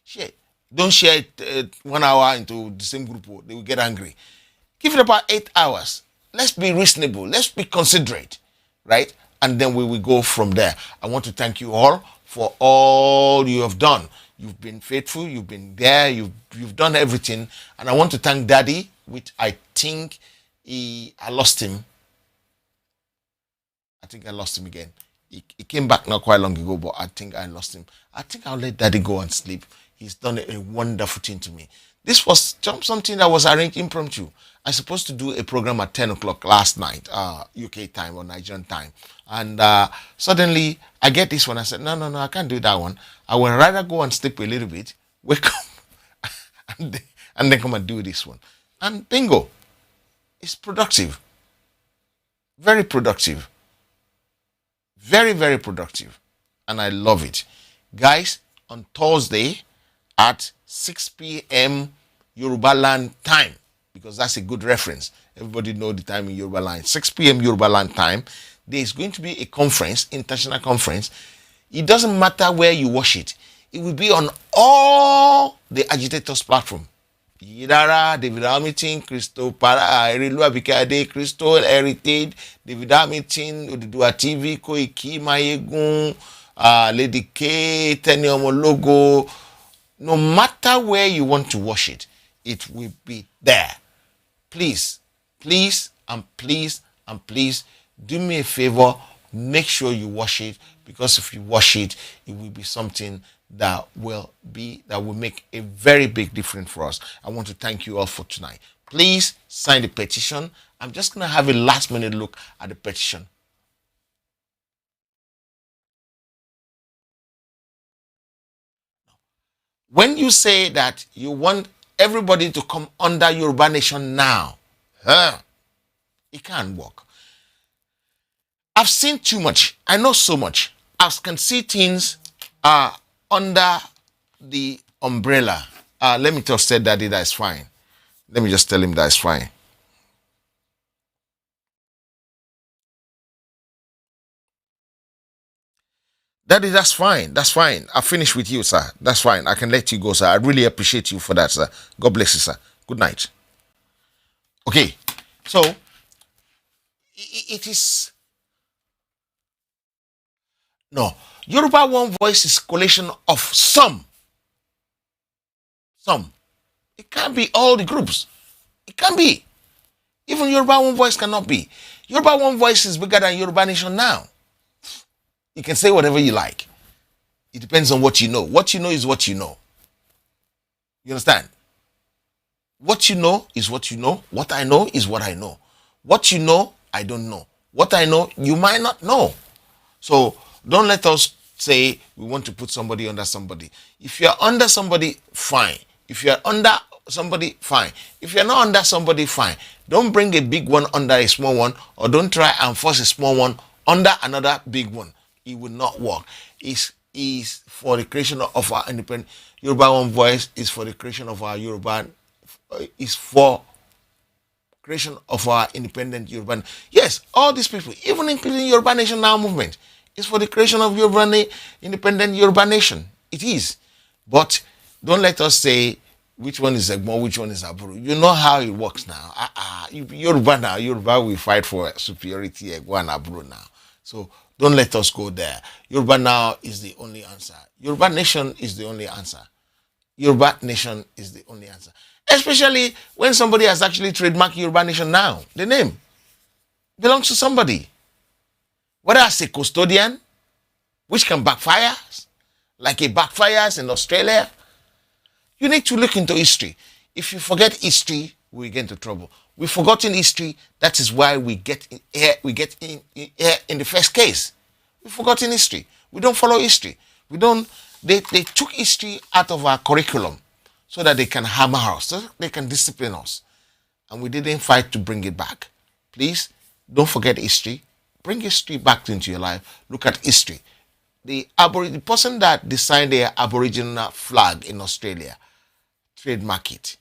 Share it. Don't share it 1 hour into the same group. They will get angry. Give it about 8 hours. Let's be reasonable. Let's be considerate, right? And then we will go from there. I want to thank you all for all you have done. You've been faithful. You've been there. You've done everything. And I want to thank Daddy, which I think I lost him. I think I lost him again. He came back not quite long ago, but I think I lost him. I think I'll let Daddy go and sleep. He's done a wonderful thing to me. This was something that was arranged impromptu. I was supposed to do a program at 10 o'clock last night, UK time or Nigerian time. And suddenly I get this one. I said, no, I can't do that one. I would rather go and sleep a little bit, wake up, and then come and do this one. And bingo, it's productive. Very productive. Very, very productive. And I love it. Guys, on Thursday at 6 p.m. Yorubaland time, because that's a good reference. Everybody know the time in Yorubaland. 6 p.m. Yorubaland time. There is going to be a conference, international conference. It doesn't matter where you watch it. It will be on all the agitators' platform. Yidara, David Hamilton, Crystal Para, Erilu Abikade, Crystal Heritage, David Hamilton, Ududua TV, Koiki, Mayegun, Lady K, Teniomo Logo. No matter where you want to watch it, it will be there. Please Please and please and please do me a favor, make sure you wash it, because if you wash it, it will be something that will make a very big difference for us. I want to thank you all for tonight. Please sign the petition. I'm just going to have a last minute look at the petition. When you say that you want everybody to come under Yoruba Nation now, it can't work. I've seen too much. I know so much. I can see things under the umbrella. Let me just say Daddy, that's fine. Let me just tell him that's fine. Daddy, that's fine. That's fine. I'll finish with you, sir. That's fine. I can let you go, sir. I really appreciate you for that, sir. God bless you, sir. Good night. Okay. So, it is... No. Yoruba One Voice is collation of some. Some. It can't be all the groups. It can't be. Even Yoruba One Voice cannot be. Yoruba One Voice is bigger than Yoruba Nation now. You can say whatever you like. It depends on what you know. What you know is what you know. You understand? What you know is what you know. What I know is what I know. What you know, I don't know. What I know, you might not know. So don't let us say we want to put somebody under somebody. If you're under somebody, fine. If you're under somebody, fine. If you're not under somebody, fine. Don't bring a big one under a small one, or don't try and force a small one under another big one. It will not work. It's for the creation of our independent Yoruba One Voice, is for the creation of our Yoruba, is for creation of our independent Yoruba. Yes, all these people, even including Yoruba Nation Now movement, is for the creation of independent Yoruba Nation. It is. But don't let us say which one is Egbo, which one is Aburu. You know how it works now. Yoruba will fight for superiority, Egbo and Aburu now. So don't let us go there. Yoruba Now is the only answer. Yoruba Nation is the only answer. Yoruba Nation is the only answer. Especially when somebody has actually trademarked Yoruba Nation Now. The name belongs to somebody. Whether as a custodian, which can backfire, like it backfires in Australia, you need to look into history. If you forget history, we get into trouble. We've forgotten history. That is why we get in here. We get in here in the first case. We've forgotten history. We don't follow history. We don't. They took history out of our curriculum so that they can hammer us, so they can discipline us, and we didn't fight to bring it back. Please don't forget history. Bring history back into your life. Look at history. The person that designed the Aboriginal flag in Australia, trademark it.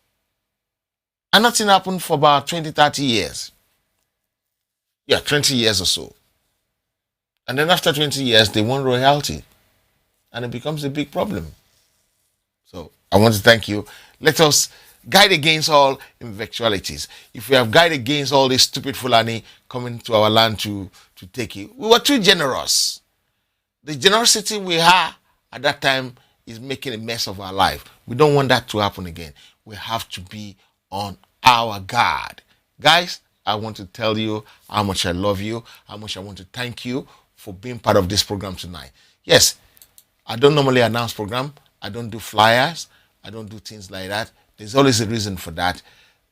And nothing happened for about 20, 30 years. Yeah, 20 years or so. And then after 20 years, they want royalty. And it becomes a big problem. So I want to thank you. Let us guide against all eventualities. If we have guide against all this stupid Fulani coming to our land to take it, we were too generous. The generosity we had at that time is making a mess of our life. We don't want that to happen again. We have to be on our guard. Guys, I want to tell you how much I love you, how much I want to thank you for being part of this program tonight. Yes, I don't normally announce program. I don't do flyers. I don't do things like that. There's always a reason for that,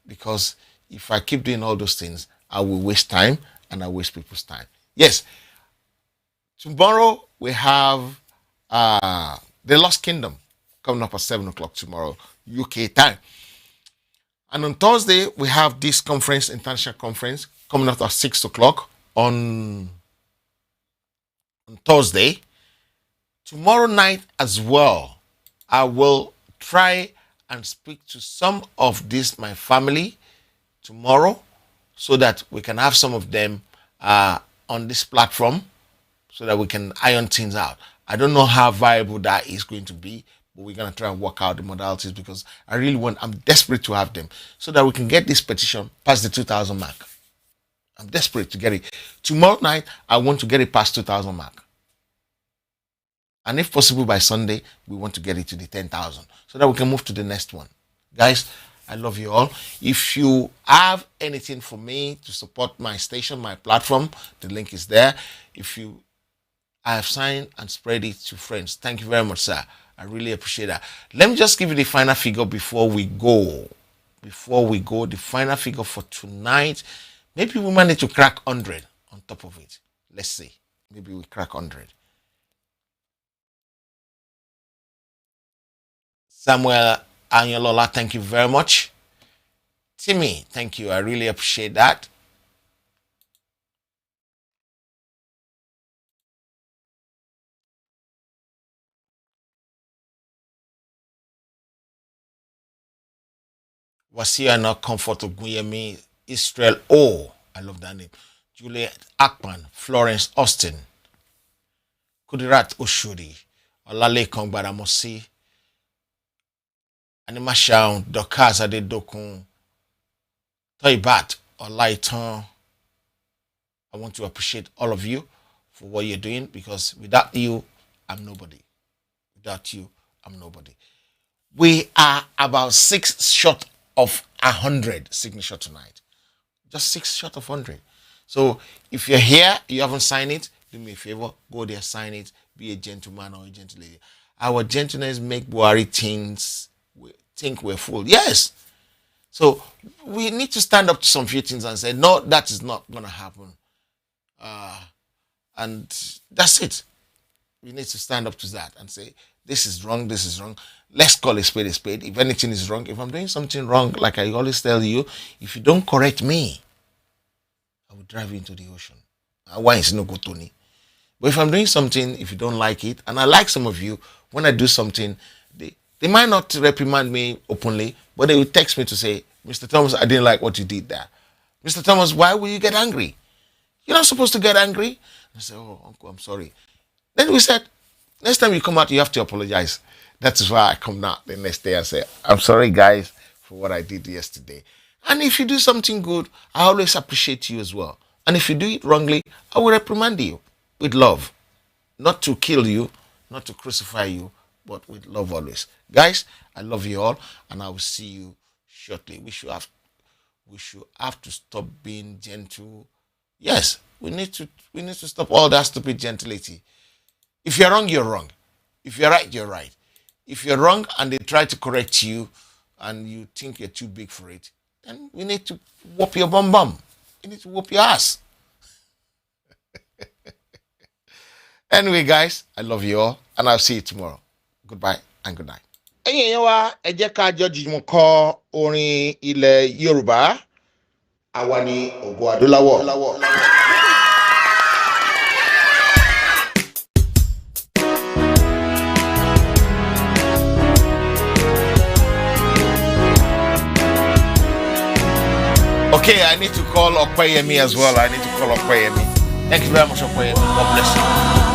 because if I keep doing all those things, I will waste time and I waste people's time. Yes, tomorrow we have The Lost Kingdom coming up at 7 o'clock tomorrow, UK time. And on Thursday, we have this conference, international conference, coming up at 6 o'clock on Thursday. Tomorrow night as well, I will try and speak to some of this, my family, tomorrow, so that we can have some of them on this platform, so that we can iron things out. I don't know how viable that is going to be, but we're going to try and work out the modalities, because I'm desperate to have them so that we can get this petition past the 2,000 mark. I'm desperate to get it. Tomorrow night, I want to get it past 2,000 mark. And if possible by Sunday, we want to get it to the 10,000 so that we can move to the next one. Guys, I love you all. If you have anything for me to support my station, my platform, the link is there. If you I have signed and spread it to friends. Thank you very much, sir. I really appreciate that. Let me just give you the final figure before we go. Before we go, the final figure for tonight. Maybe we manage to crack 100 on top of it. Let's see. Maybe we crack 100. Samuel Anyolola, thank you very much. Timmy, thank you. I really appreciate that. Wasia not comfort Oguyemi, Israel. Oh, I love that name. Juliet Akpan, Florence Austin, Kudirat Oshodi, Olalekan Gbadamosi, Animashaun, Dokas Adedokun, Toibat, Olaitan. I want to appreciate all of you for what you're doing, because without you, I'm nobody. Without you, I'm nobody. We are about 6 short of 100 signature tonight. Just 6 short of 100. So if you're here, you haven't signed it, do me a favor, go there, sign it, be a gentleman or a gentle lady. Our gentleness make Buhari think we're full. Yes. So we need to stand up to some few things and say, no, that is not going to happen. And that's it. We need to stand up to that and say, this is wrong, this is wrong. Let's call a spade a spade. If anything is wrong, if I'm doing something wrong, like I always tell you, if you don't correct me, I will drive you into the ocean. Why is no good, Tony? But if I'm doing something, if you don't like it, and I like some of you, when I do something, they might not reprimand me openly, but they will text me to say, Mr. Thomas, I didn't like what you did there. Mr. Thomas, why will you get angry? You're not supposed to get angry. I said, oh, uncle, I'm sorry. Then we said, next time you come out, you have to apologize. That is why I come out the next day and say, I'm sorry, guys, for what I did yesterday. And if you do something good, I always appreciate you as well. And if you do it wrongly, I will reprimand you with love. Not to kill you, not to crucify you, but with love always. Guys, I love you all, and I will see you shortly. We should have to stop being gentle. Yes, we need to stop all that stupid gentility. If you're wrong, you're wrong. If you're right, you're right. If you're wrong and they try to correct you and you think you're too big for it, then we need to whoop your bum bum. You need to whoop your ass. Anyway, guys, I love you all, and I'll see you tomorrow. Goodbye and good night. Ẹ̀yin èèyàn wa, ẹ jẹ́ ká jọ jùmọ̀ kọ orin ilẹ̀ Yorùbá. Àwa ni Ògo Adúláwọ̀. Okay, I need to call Opeyemi as well. I need to call Opeyemi. Thank you very much, Opeyemi. God bless you.